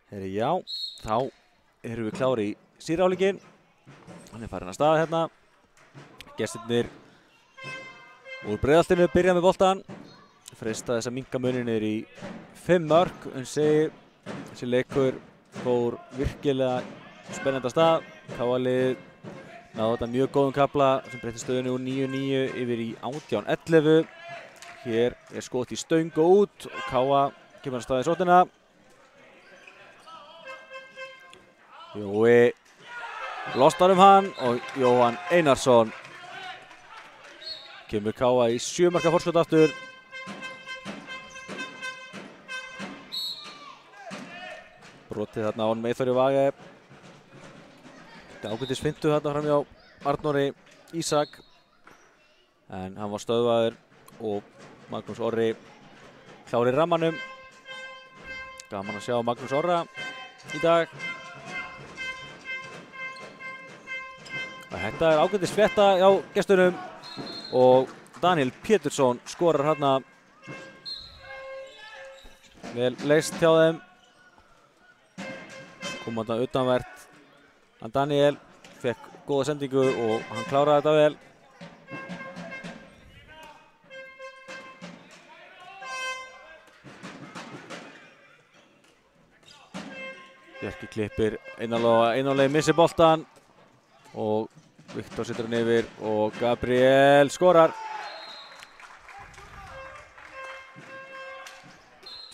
Heyri, já, þá erum við klári í síðari hálfleikinn. Hann er farin að staða hérna. Gestirnir úr Breiðholtinu byrja með boltann. Freista þess að minnka munin niður í 5 mörk. Þessi leikur fór virkilega spennandi af stað. KA-liðið náði þetta mjög góðum kafla sem breytti stöðunni úr 9-9 yfir í 18-11. Hér er skot í stöng og út. KA kemur að staða í sótina. Jói losnar hann og Jóhann Einarsson kemur KA í 7 marka forskot aftur. Brotið þarna án Eyþóri Vage. Ágætis fintu þarna fram hjá Arnóri Ísak. En hann var stöðvaður og Magnús Orri klárir rammanum. Gaman að sjá Magnús Orra í dag. Þetta er ágætis flétta hjá gestunum og Daniel Pétursson skorar hérna. Vel leyst hjá þeim. Kom þarna utanvert. Daniel fekk góða sendingu og hann kláraði þetta vel. Bjarki klippir einanlega missir boltan og Viktor setur hann yfir og Gabriel skorar.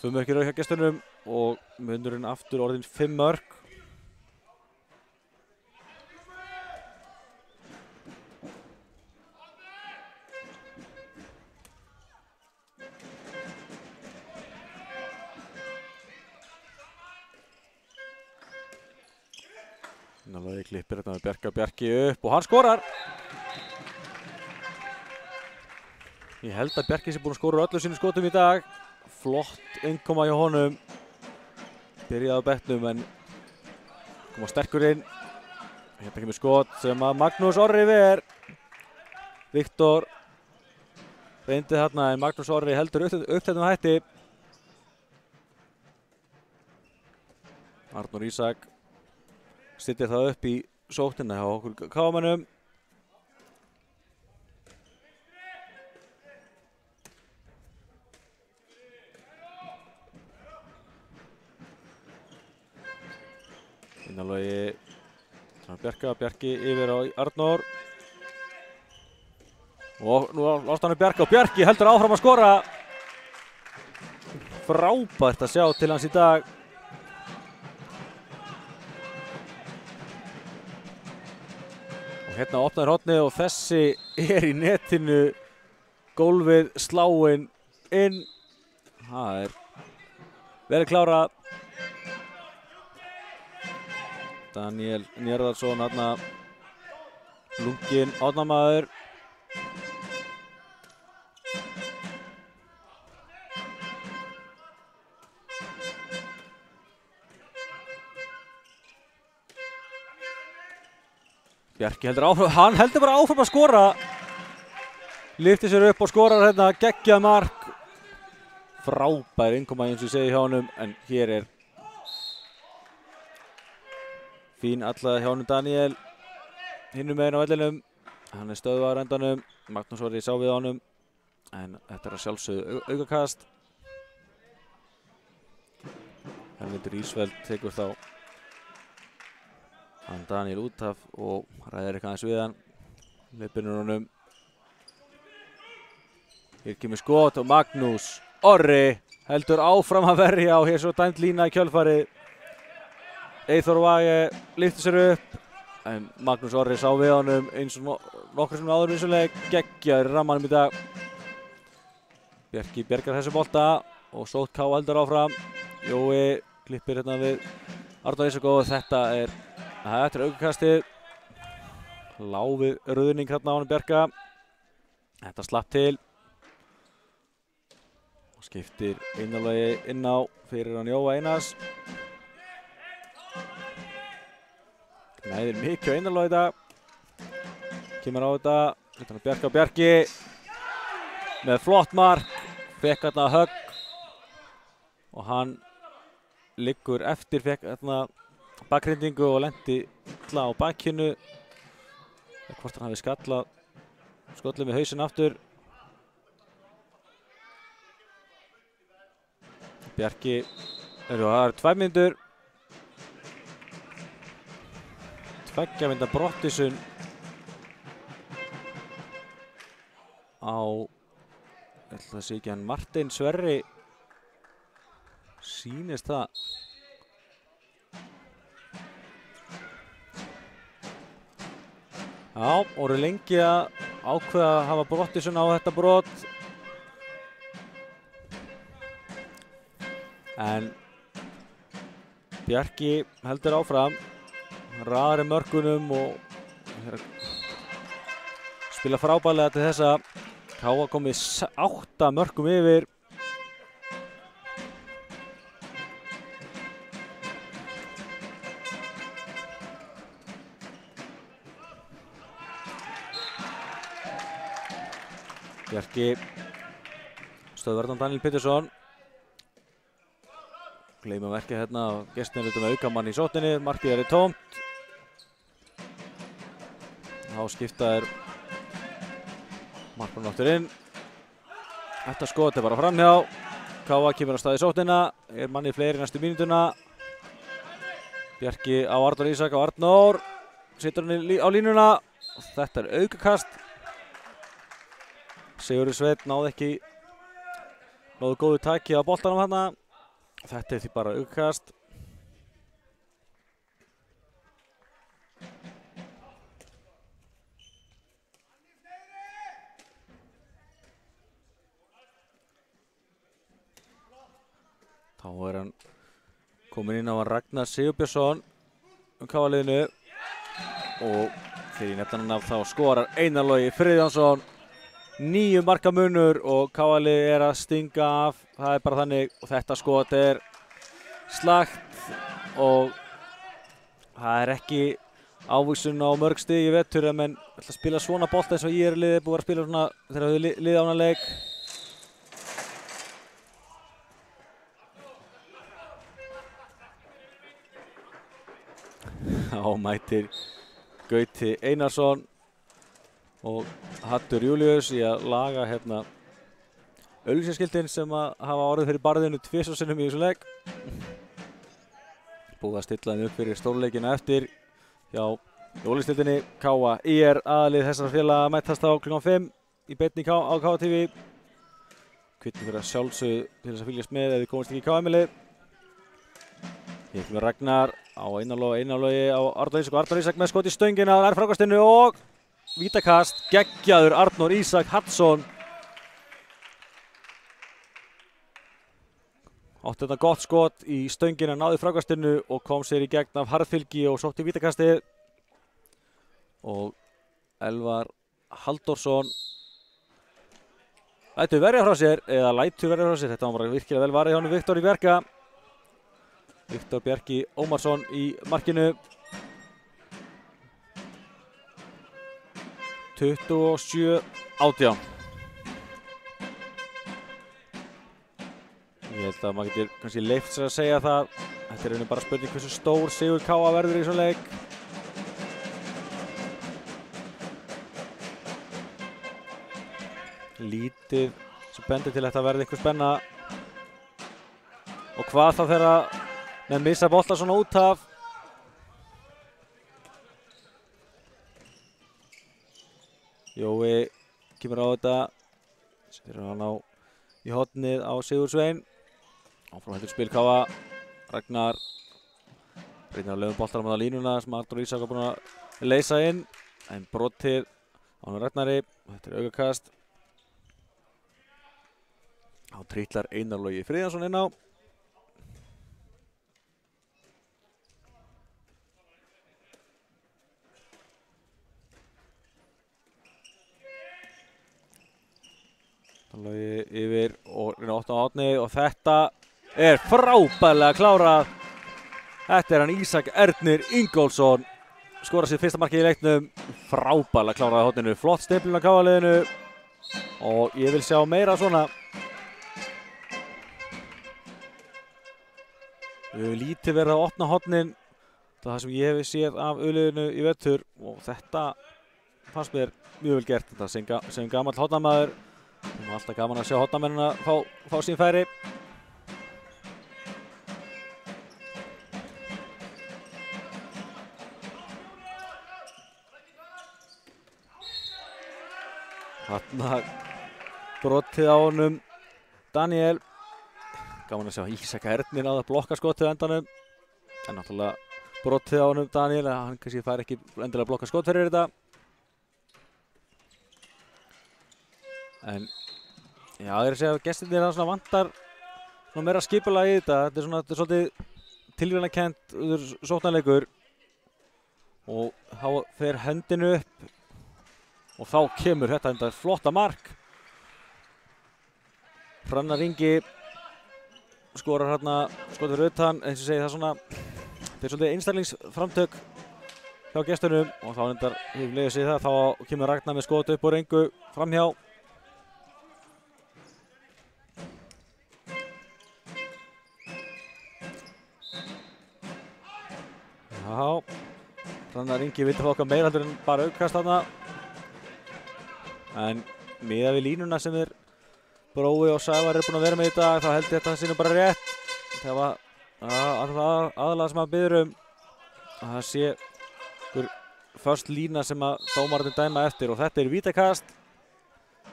2 mörk í röð hjá gestunum og munurinn aftur orðinn 5 mörk. Innanlega klippir þetta með Bjarki upp og hann skorar. Ég held að Bjarki sé búinn að skora úr öllu sínum skotum í dag. Flott innkoma hjá honum. Byrjaði á bekknum en kom á sterkur inn. Hérna kemur skot sem að Magnús Orri ver. Viktor reyndi þarna en Magnús Orri heldur uppteknum hætti. Arnór Ísak stillir það upp í sóknina hjá okkur KA-mönnum. Innanlogi Bjarki yfir á Arnór. Og nú lost hann Bjarki og Bjarki heldur áfram að skora. Frábært að sjá til hans í dag. Og hérna opnaður hornið og þessi er í netinu. Gólfið sláinn inn. Það er vel klárað. Daniel Njarðarsson hérna lunginn átnamaður. Bjarki heldur áfram, hann heldur bara áfram að skora. Lyftir sér upp og skorar hérna geggjað mark. Frábær innkoma eins og ég segi hjá honum, en hér er fín alla hjá honum Daniel. Hinum meginn á vellinum, hann er stöðvaður á endanum. Magnús Orri sá við honum, en þetta er að sjálfsögðu aukakast. Hermundur Ísfeld tekur þá hann Daniel út af og ræðir eitthvað aðeins við hann. Leipinur honum. Hér kemur skot og Magnús Orri heldur áfram að verja og hér svo dæmt lína í kjölfarið. Eyþór Vage lyftir sér upp en Magnús Orri sá við honum eins og nokkur sem áður vinsuleg. Geggjaður rammanum í dag. Bjarki bjargar þessu bolta og sótt KA heldur áfram. Jói klippir hérna við Arnór Ísak og þetta er aukakastið. Lá við ruðning hérna á honum Bjarka. Þetta slapp til. Og skiptir einanlegi inn á fyrir hann Jóa Einars. Næðir mikið á einanlegi í dag. Kemur á þetta. Bjarka og Bjarki. Með flott mark. Fekk hérna högg. Og hann liggur eftir, fekk bakhrindingu og lendi illa á bakinu. Hvort hann hafi skallað skollið með hausinn aftur. Bjarki, það eru 2 mínútur. 2 mínúta brottvísun á, ég held að það sé ekki hann Martin Sverri, sýnist það. Já, voru lengi að ákveða að hafa brottvísun á þetta brot. En Bjarki heldur áfram, raðar mörkunum og spila frábærlega til þessa. Káa komið 8 mörkum yfir. Bjarki stöðvarðan Daniel Pétursson. Gleymum ekki hérna og gestin með aukamann í sóttinni. Markið er tómt. Þá skiptaður markmann áttur inn. Þetta skot er bara framhjá. Káa kemur á stað í sóttina. Er manni fleiri næstu mínútuna. Bjarki á Arnór Ísak og Arnór situr hann á línuna. Þetta er aukakast. Sigurður Sveinn náði góðu taki á boltanum hana. Þetta er því bara aukakast. Þá er hann komin inn á Ragnar Sigurbjörnsson Káa-liðinu og fyrir nefndan af þá skorar Einar Logi Friðjónsson. 9 marka munur og Káa-liðið er að stinga af. Það er bara þannig og þetta skot er slakt og það er ekki ávísun á mörg stig í vetur ef menn ætla að spila svona bolta eins og ég er liðið búið að spila svona þegar þau liðið á annan leik. Mætir Gauti Einarsson og Hattur Júlíus í að laga hérna auglýsingaskiltin sem að hafa orðið fyrir barðinu 2 sinnum í þessu leik. Búið að stilla þeim upp fyrir stórleikina eftir hjá jólistildinni. Káa IR aðlið þessara félaga mætast á klukkan 5 í beinni á Káa TV. Hvetjum fyrir að sjálfsögðu til þess að fylgjast með ef þið komist ekki í KM-lið. Hér kemur Ragnar á Einar Logi á Arnór Ísak og Arnór Ísak með skot í stöngina. Það er frákastinu og vítakast, geggjaður Arnór Ísak Hallsson. Átti þetta gott skot í stöngina, náði frákastinu og kom sér í gegn af harðfylgi og sótti vítakastið. Og Elvar Halldórsson lætur verja frá sér, Þetta var bara virkilega vel varið hjá honum Viktor Bjarka. Viktor Bjarki Ómarsson í markinu. 27-18. Ég held að maður getur kannski leyft sér að segja það. Þetta er bara spurning hversu stór sigur Káa verður í svona leik. Lítið sem bendir til að þetta verði einhver spenna. Og hvað þá þegar menn missa bolta svona út af. Jói kemur á þetta, setur hann í hornið á Sigur Svein. Áfram heldur spil Káa. Ragnar breytir að lögum boltanum á línuna sem Arnór Ísak var búinn að leysa inn. En brotið á Ragnari. Þetta er aukakast. Þá trítlar Einar Logi Friðjónsson inn á. Logi yfir og reyna 8 á átni og þetta er frábærlega klárað. Þetta er hann Ísak Ernir Ingólfsson. Skora sitt fyrsta markið í leiknum. Frábærlega klárað á hotninu. Flott stimplun á Káa-liðinu og ég vil sjá meira svona. Við höfum lítið verið að opna hornin. Það sem ég hef séð af U-liðinu í vetur og þetta fannst mér mjög vel gert. Þetta sem gamall hornamaður. Það er alltaf gaman að sjá hornamennina fá sín færi. Þarna brotið á honum Daniel. Gaman að sjá Ísak Ernir að blokka skotið á endanum. En náttúrulega brotið á honum Daniel, hann kannski fær ekki endilega að blokka skot fyrir þetta. En já, ég er að segja að gestirnir það svona vantar svona meira skipulag í þetta. Þetta er svolítið tilraunakent sóknarleikur. Og þá fer hendinu upp. Og þá kemur þetta flotta mark. Hrannar Ingi skorar hérna skotið fyrir utan, eins og segi það svona þetta er svolítið einstaklingsframtök hjá gestunum og þá endar hefur leiðið sig það, þá kemur Ragnar með skot upp úr engu framhjá. Já, Hrannar Ingi vildi fá okkar meira heldur en bara aukast þarna. En miðað við línuna sem Brói og Sævar búin að vera með í dag, þá held ég þetta sé nú bara rétt. Það var aðalega sem að biður að það sé einhver först lína sem að dómararnir dæma eftir og þetta vítakast.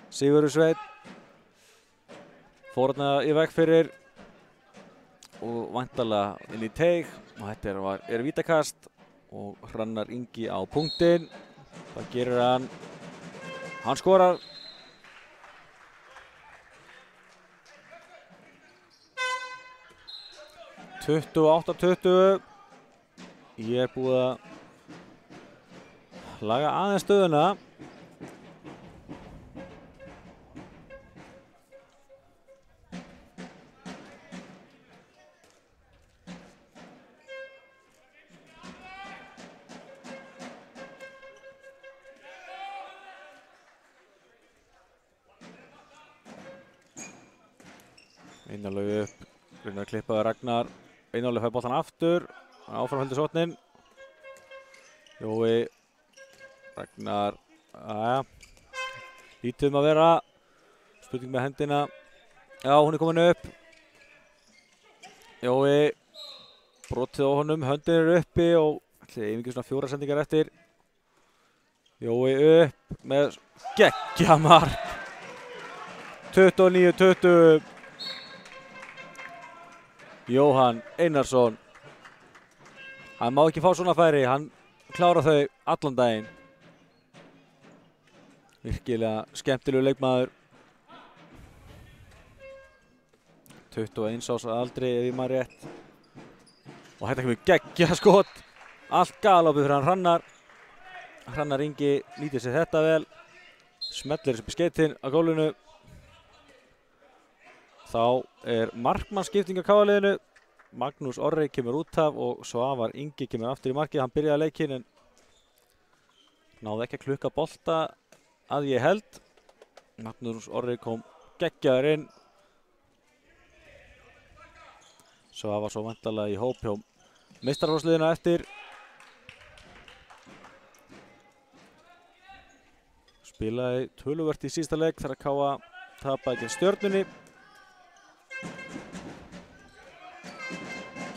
Sigurður Sveinn fór þarna í veg fyrir og væntanlega inn í teig og þetta er vítakast og Hrannar Ingi á punktinn. Það gerir hann. Hann skorar. Tuttugu-átta 20. Ég er búið að laga aðeins stöðuna. Einarlaug upp, reynar að klippa Ragnar. Einarlaug fær boltan aftur, áfram heldur sóknin. Jói, Ragnar, lítið að vera. Spurning með hendina. Já, hún er komin upp. Jói, brotið á honum, höndin uppi og einhverjum svona 4 sendingar eftir. Jói upp með geggjamark. 29-20. Jóhann Einarsson. Hann má ekki fá svona færi, hann klárar þau allan daginn. Virkilega skemmtilegu leikmaður. 21 árs aldri ef ég maður rétt. Og þetta kemur geggja skot. Allt galopið fyrir hann Hrannar. Hrannar Ingi nýtir sér þetta vel. Smellir þessu upp í skeytin á gólfinu. Þá er markmannsskipting á KA-liðinu. Magnús Orri kemur út af og Svavar Ingi kemur aftur í markið. Hann byrjaði leikinn en náði ekki að klukka bolta að ég held. Magnús Orri kom geggjaður inn. Svavar svo væntanlega í hóp hjá meistaraflokksliðinu eftir. Spilaði töluvert í síðasta leik þegar KA tapaði gegn Stjörnunni.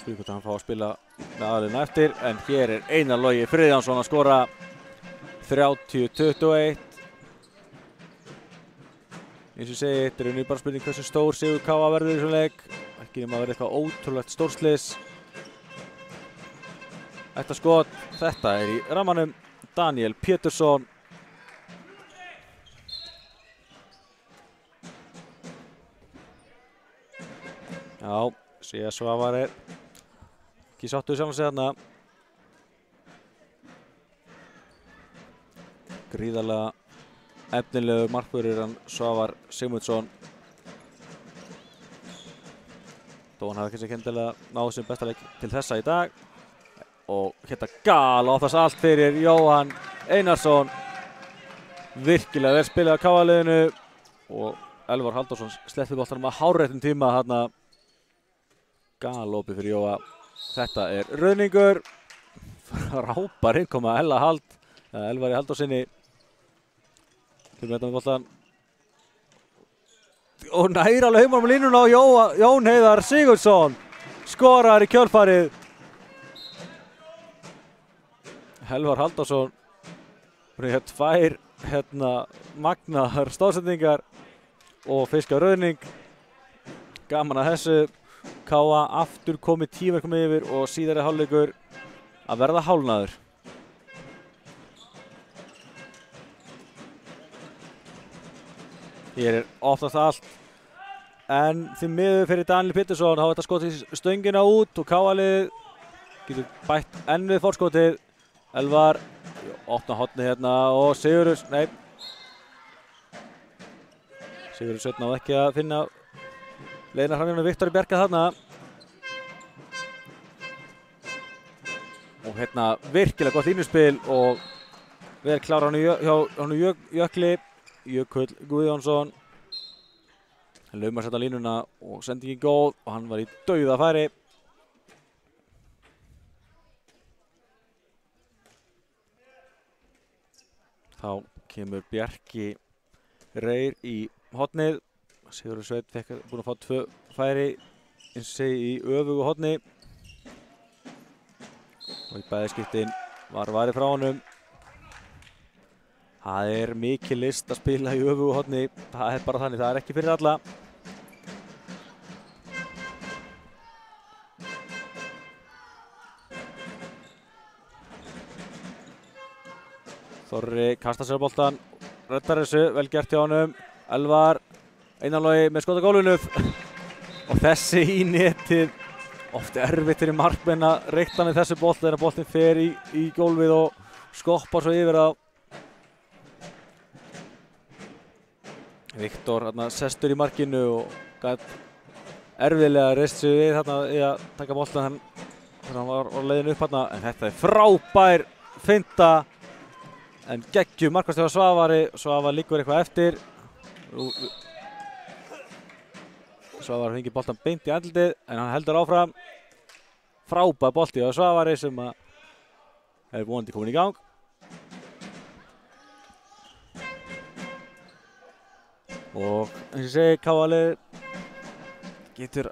Spurning hvort hann fá að spila með aðliðina eftir, en hér er Einar Logi Friðjónsson að skora 30-21. Eins og ég segi, þetta er bara spurning hversu stór sigur KA verður í þessum leik. Ekki nema að vera eitthvað ótrúlegt stórslis. Þetta skot, þetta er í rammanum. Daniel Pétursson. Já, sé að Svavar er ekki sáttur sjálf að segja þarna. Gríðarlega efnilegu markvörður hann Svavar Sigmundsson. Þó hann hafi kannski ekki endilega náð sem besta leik til þessa í dag. Og hérna gala á þess allt fyrir Jóhann Einarsson. Virkilega vel spilað á KA-liðinu og Elvar Halldórsson sleppti boltanum að hárréttum tíma þarna. galopið fyrir Jóa. Þetta ruðningur. Frábær innkoma Elvari Halldórsinni. Kemur þetta með boltan. Og nær alveg heimar með línuna og Jón Heiðar Sigurðsson skorar í kjölfarið. Elvar Halldórsson með tvær magnaðar stóðsendingar og fiska rauðning. Gaman að þessu. KA aftur komið 10 mörkum yfir og síðari hálfleikur að verða hálfnaður. Hér oftast allt, en því miður fyrir Daniel Pétursson þá þetta skotið stöngina út og KA-liðið getur bætt enn við fórskotið. Elvar opna hornið hérna og Sigurður Sveinn náði ekki að finna leiðina fram með Viktor Bjarka þarna. Og hérna virkilega gott línuspil og vel klára hann Jökli. Jökull Guðjónsson. Hann laumar setta línuna og sendingin góð og hann var í dauðafæri. Þá kemur Bjarki Reyr í hornið. Sigurður Sveinn búinn að fá 2 færi eins og segi í öfugu horni. Og í bæði skiptin var varið frá honum. Það mikil list að spila í öfugu horni. Það bara þannig, það ekki fyrir alla. Þorri kastar sér á boltan, reddar þessu, vel gert hjá honum. Elvar, Einarlogi með skot á gólfinu. Og þessi í netið. Oft erfitt fyrir markmenn að reikna með þessu bolt þegar boltinn fer í gólfið og skoppar svo yfir á. Viktor sestur í markinu og gat erfiðlega reist sig við þarna í að taka boltan þegar hann var á leiðinu upp þarna. En þetta frábær finta. En geggjum markvörður Svavari. Svavar liggur eitthvað eftir. Svavar fengi boltan beint í andlitið en hann heldur áfram. Frábær bolti á Svavari sem vonandi komin í gang. Og eins og ég segi, KA-liðið getur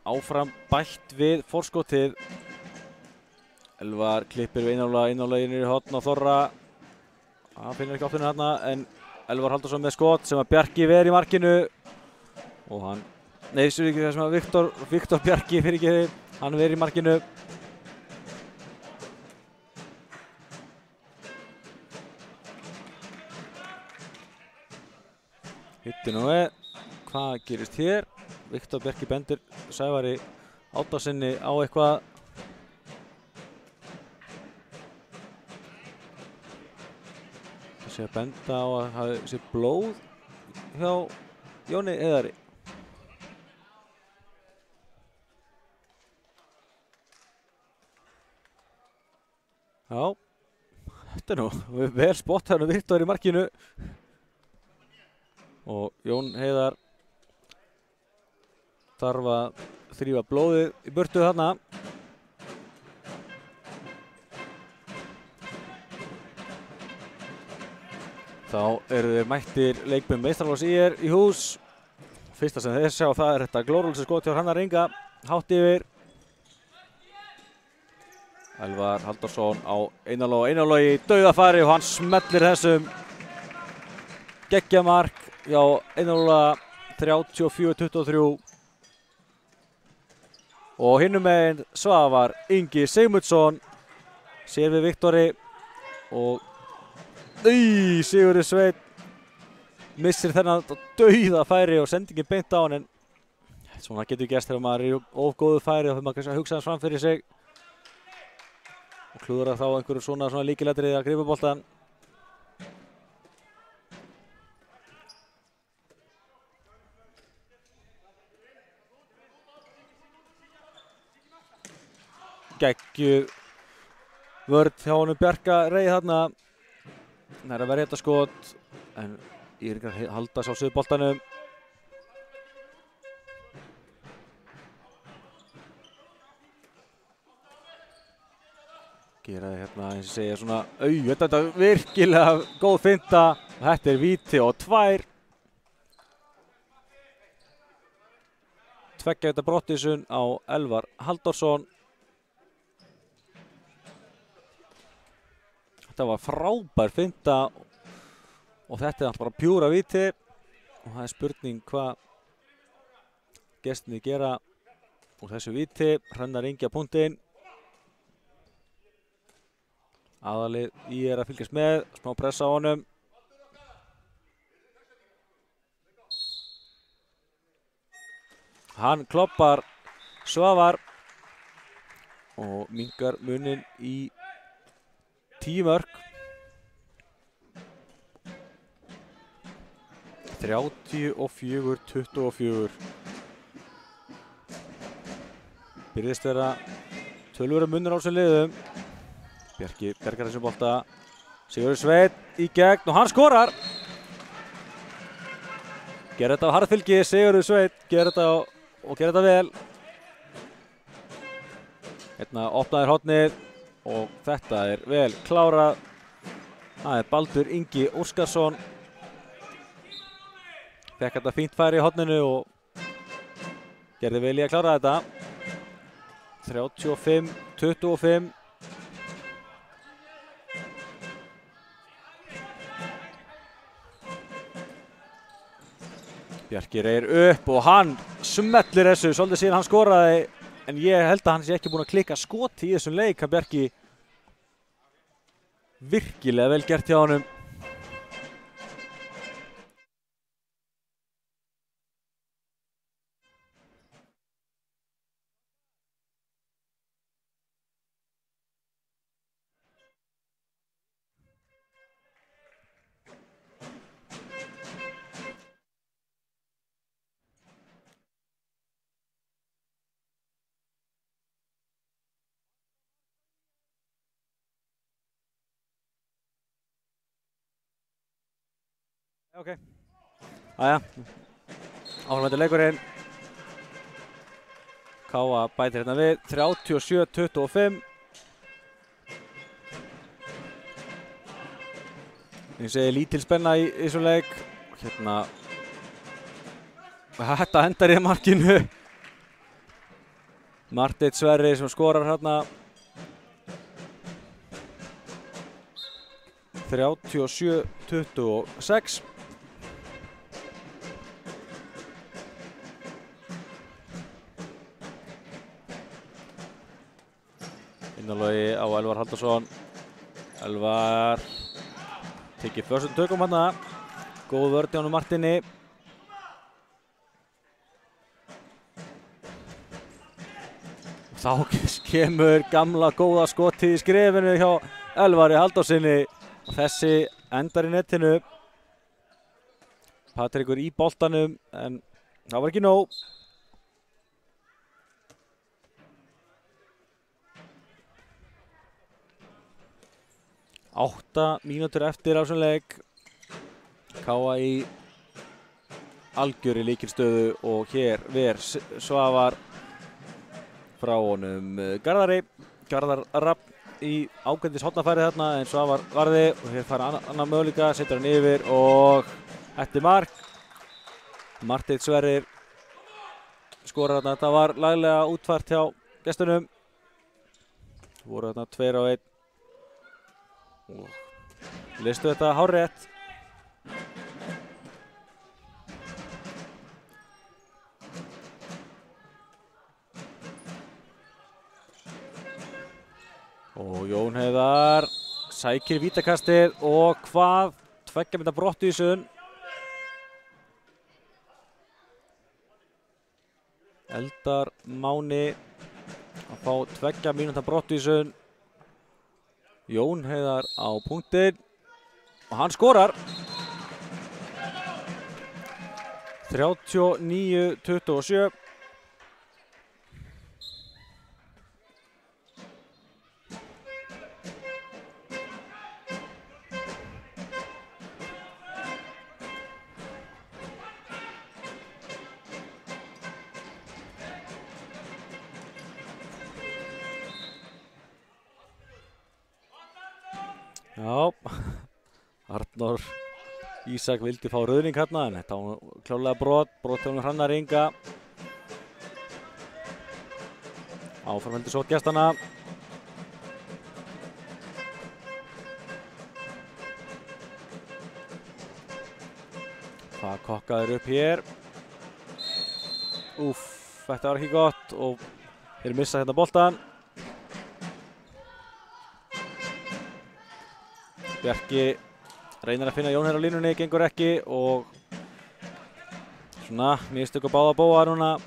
áfram bætt við forskotið. Elvar klippir við Einarlogi inn í horn á Þorra. Hann finnur ekki opninu þarna en Elvar Halldórsson með skot sem að Bjarki ver í markinu. Og hann, þessu ekki það sem að Viktor Bjarki fyrir ekki, hann ver í markinu. Hittu nú við, hvað gerist hér? Viktor Bjarki bendir Sævari Árnasyni á eitthvað. Það sé að benda á að það sé blóð hjá Jóni Heiðari. Já, þetta nú vel spott hérna Viktor í markinu. Og Jón Heiðar þarf að þrífa blóðið í burtu þarna. Þá eru þeir mættir leikmenn Meistaraflokks ÍR í hús. Fyrsta sem þeir sjá það þetta glórulösa skot hjá Hrannar Inga. Hátt yfir. Elvar Halldórsson á Einarlogi í dauðafæri og hann smellir þessum. Geggjamark hjá Einarlogi 34-23. Og hinum megin Svavar Ingi Sigmundsson sér við Viktori og Sigurður Sveinn missir þennan dauðafæri og sendingin beint á hann, en svona getur gerst þegar maður er í of góðu færi og þegar maður kannski að hugsa hans fram fyrir sig og klúðra þá einhverju svona líkilatriði að grípa boltan. Geggjuð vörn hjá honum Bjarka Rey þarna. Það er að verja þetta skot, en Írikar halda sjálfsögðu boltanum. gera hérna, eins og segja, svona þetta er virkilega góð finta. Þetta er víti og 2. Tveggja víta brottvísun á Elvar Halldórsson. Þetta var frábær finta og þetta er alltaf bara pjúra víti og það er spurning hvað gestinni gera úr þessu víti. Hrannar Ingi á punktinn. Aðalið að fylgjast með, smá pressa á honum. Hann kloppar Svavar og minnkar munin í 10 mörk. 34-24. Byrðist vera tölvöru munur á þessum liðum. Bjarki bergar þessum bolta. Sigurður Sveinn í gegn og hann skorar. Gerði þetta á harðfylgi, Sigurður Sveinn gerði þetta og gerði þetta vel. Hérna opnaðir hornið og þetta er vel klárað. Það er Baldur Ingi Óskarsson. Fekk þetta fínt færi í horninu og gerði vel í að klára þetta. 35-25. Bjarki reyr upp og hann smellir þessu svolítið síðan hann skoraði, en ég held að hann sé ekki búinn að klikka skoti í þessum leik. Hann Bjarki virkilega vel gert hjá honum. Ok, áframhættur leikurinn. Káa bætir hérna við, 37-25. Ég segi lítil spenna í þessum leik. Hérna, þetta hendar í markinu. Marteinn Sverri sem skorar hérna. 37-26. Innanlogi á Elvar Halldórsson. Elvar tekið förstum tökum hérna. Góð vörð hjá honum Marteini. Þá kemur gamla góða skotið í skrefinu hjá Elvari Halldórssoni. Þessi endar í netinu. Patrikur í boltanum en það var ekki nóg. 8 mínútur eftir á þessum leik. Káa í algjörri lykilstöðu og hér ver Svavar frá honum Garðari. Garðar Rapp í ágætis hornafæri þarna en Svavar varði og hér fara annar möguleika, setur hann yfir og eftir mark. Marteinn Sverrir skorar þarna. Þetta var laglega útfært hjá gestunum. Voru þarna 2 á 1. Og listu þetta hárrétt. Og Jón Heiðar sækir vítakastið og hvað 2 mínútna brottvísun. Eldar Máni að fá 2 mínútna brottvísun. Jón Heiðar á punktinn og hann skorar. 39-27. Já, Arnór Ísak vildi fá rauðning hérna en þetta var klárlega brot hjá Hrannar Inga. Áfram heldur sótt gestana. Hvað kokkaður upp hér. Úff, þetta var ekki gott og þeir missa hérna boltan. Bjarki reynir að finna Jón hér á línunni, gengur ekki og svona mistök á báða bóa núna.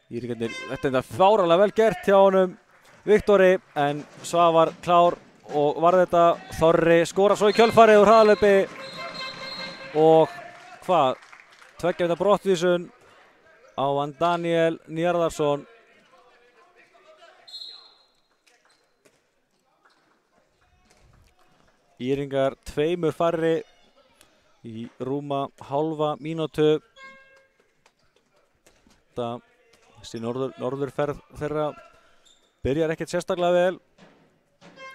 Íringarnir, þetta er fáralega vel gert hjá honum Viktori en Svavar klár og varði þetta. Þorri skora svo í kjölfarið úr hraðalaupi og hvað? 2 víta brottvísun á hann Daniel Njarðarsson. Íringar 2 færri í rúma hálfa mínútu. Þessi norðurferð þeirra byrjar ekkert sérstaklega vel.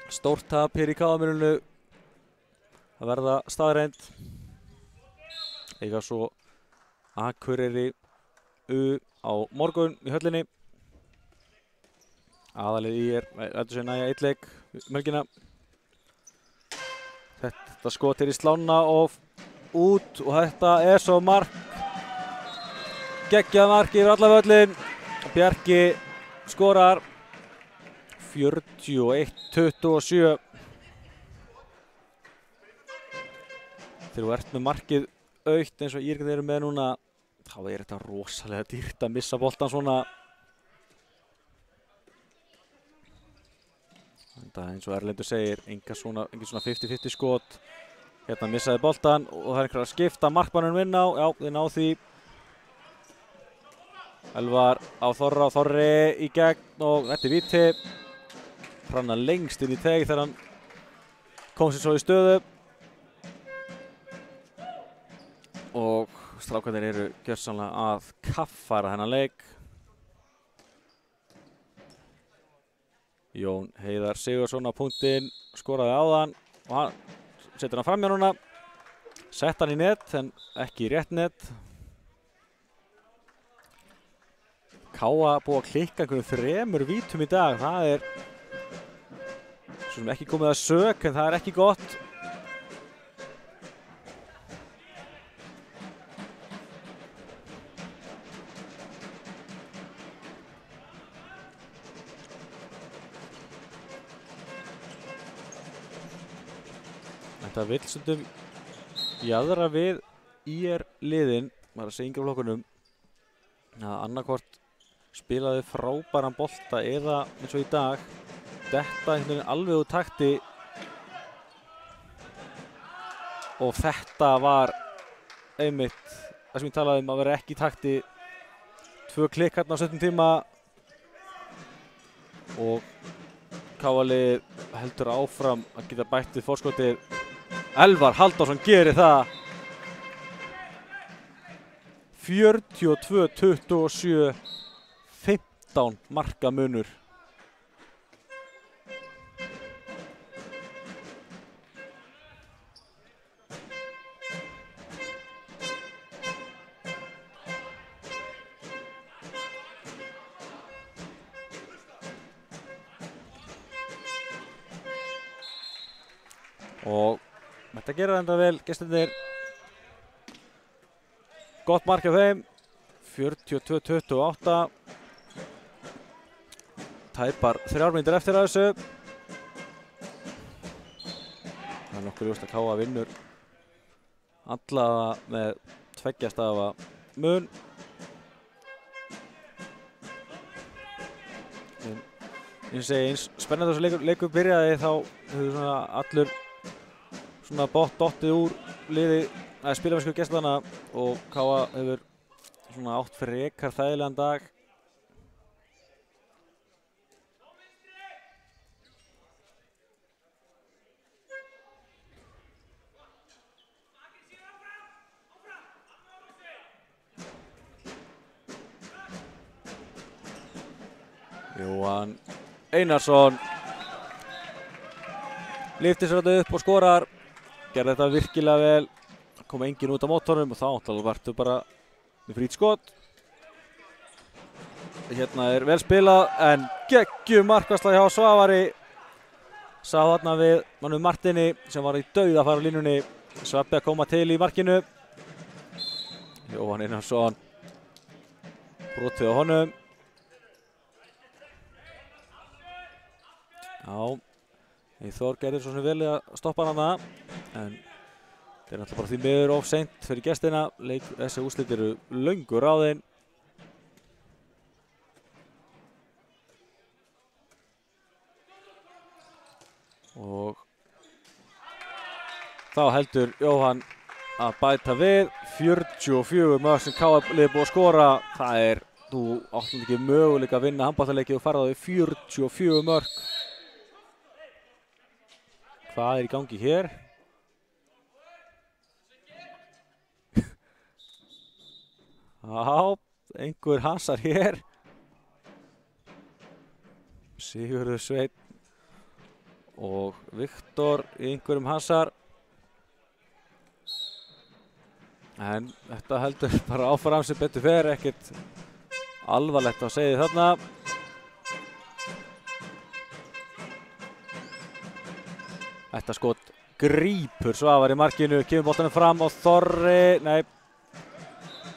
Stórt tap hér í KM-inu að verða staðreind. Eiga svo Akureyri U á morgun í höllinni. Aðalið í lætur sér nægja 1 leik helgina. Þetta skot er í slána og út og þetta er svo mark. Geggjað mark yfir alla völlin. Bjarki skorar 41-27. Þegar þú ert með markið aukt eins og Íringarnir eru með núna þá er þetta rosalega dýrt að missa boltan svona. Þetta eins og Erlendur segir, engin svona 50-50 skot. Hérna missaði boltan og það er einhver að skipta markmannum inn á. Já, þeir ná því. Elvar á Þorra og Þorri í gegn og þetta er víti. Hrannar lengst inn í teg þegar hann kom sér svo í stöðu. Og strákarnir eru gjörsamlega að kaffara þennan leik. Jón Heiðar Sigurðsson á punktinn, skoraði áðan og hann setur hann framjá núna. Sett hann í net en ekki í rétt net. Káa búið að klikka einhverjum 3 vítum í dag. Það er svo sem ekki komið að sök en það er ekki gott. Þetta vill stundum jaðra við liðin, var að segja yngri flokkunum, að annarkvort spilaði frábæran bolta eða eins og í dag detta einhvern veginn alveg úr takti og þetta var einmitt það sem ég talaði að vera ekki í takti. 2 klikk hérna á 17 tíma og KA-lið heldur áfram að geta bætt við forskotið. Elvar Halldórsson gerir það. 42-27, 15 marka munur. Og þetta gerir enda vel, gestirnir. Gott mark af þeim, 42-28. Tæpar 3 mínútur eftir að þessu. Það er nokkur ljóst að KA vinnur alla með 2 stafa mun. En eins og segi, eins spennandi þessu leikur byrjaði þá hefur svona allur svona dottið úr liði að spilamennsku gestana og KA hefur svona átt frekar þægilegan dag. Jóhann Einarsson Lyftir sér þetta upp og skorar. Gerði þetta virkilega vel. Kom enginn út á mótornum og þá náttúrulega vartu bara með frýtt skot. Hérna vel spilað en geggjum markvarsla hjá Svavari. Sá þarna við Manu Martini sem var í dauðafæri á línunni. Sveppi að koma til í markinu. Jóhann Einarsson. Brotið á honum. Já, Þór gerði svo sem vel að stoppa hana. En það er náttúrulega bara því miður of seint fyrir gestina. Þessi úrslit eru löngu ráðin. Og þá heldur Jóhann að bæta við. 44 mörk sem KF liði búið að skora. Það er, þú áttum ekki möguleika að vinna handboltaleiki og fara á því 44 mörk. Hvað er í gangi hér? Já, einhver hasar hér. Sigurður Sveinn og Viktor í einhverjum hasar. En þetta heldur bara áfram sem betur fer, ekkert alvarlegt á segið þarna. Þetta skot grípur Svavar í markinu, kemur boltanum fram og Þorri, nei,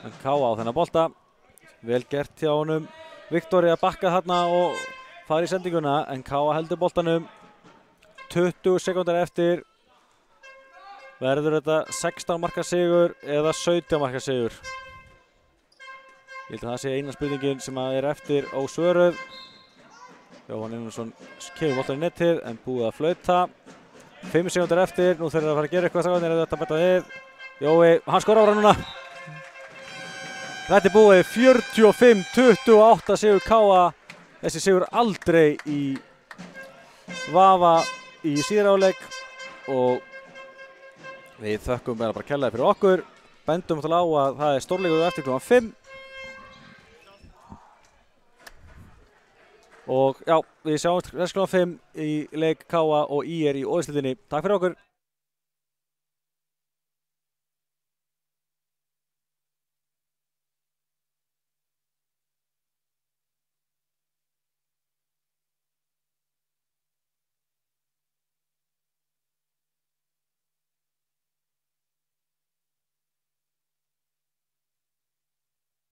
en Káa á þennan bolta. Vel gert hjá honum Viktori að bakka þarna og fara í sendinguna, en Káa heldur boltanum. 20 sekúndar eftir. Verður þetta 16 marka sigur eða 17 marka sigur? Ég held að það sé eina spurningin sem er eftir ósvöruð. Jóhann Einarsson kemur boltanum í netið en búið að flauta. 5 sekúndar eftir, nú þurfum við að fara að gera eitthvað strákarnir ef þetta bæta við. Jói, hann skorar ára núna. Þetta er búið 45-28 sigur KA. Þessi sigur aldrei í vafa í síðari hálfleik og við þökkum bara kærlega fyrir okkur. Bendum á að það er stórleikur eftir kl. 5. Og já, við sjáumst kl. 5 í leik KA og IR í úrvalsdeildinni. Takk fyrir okkur.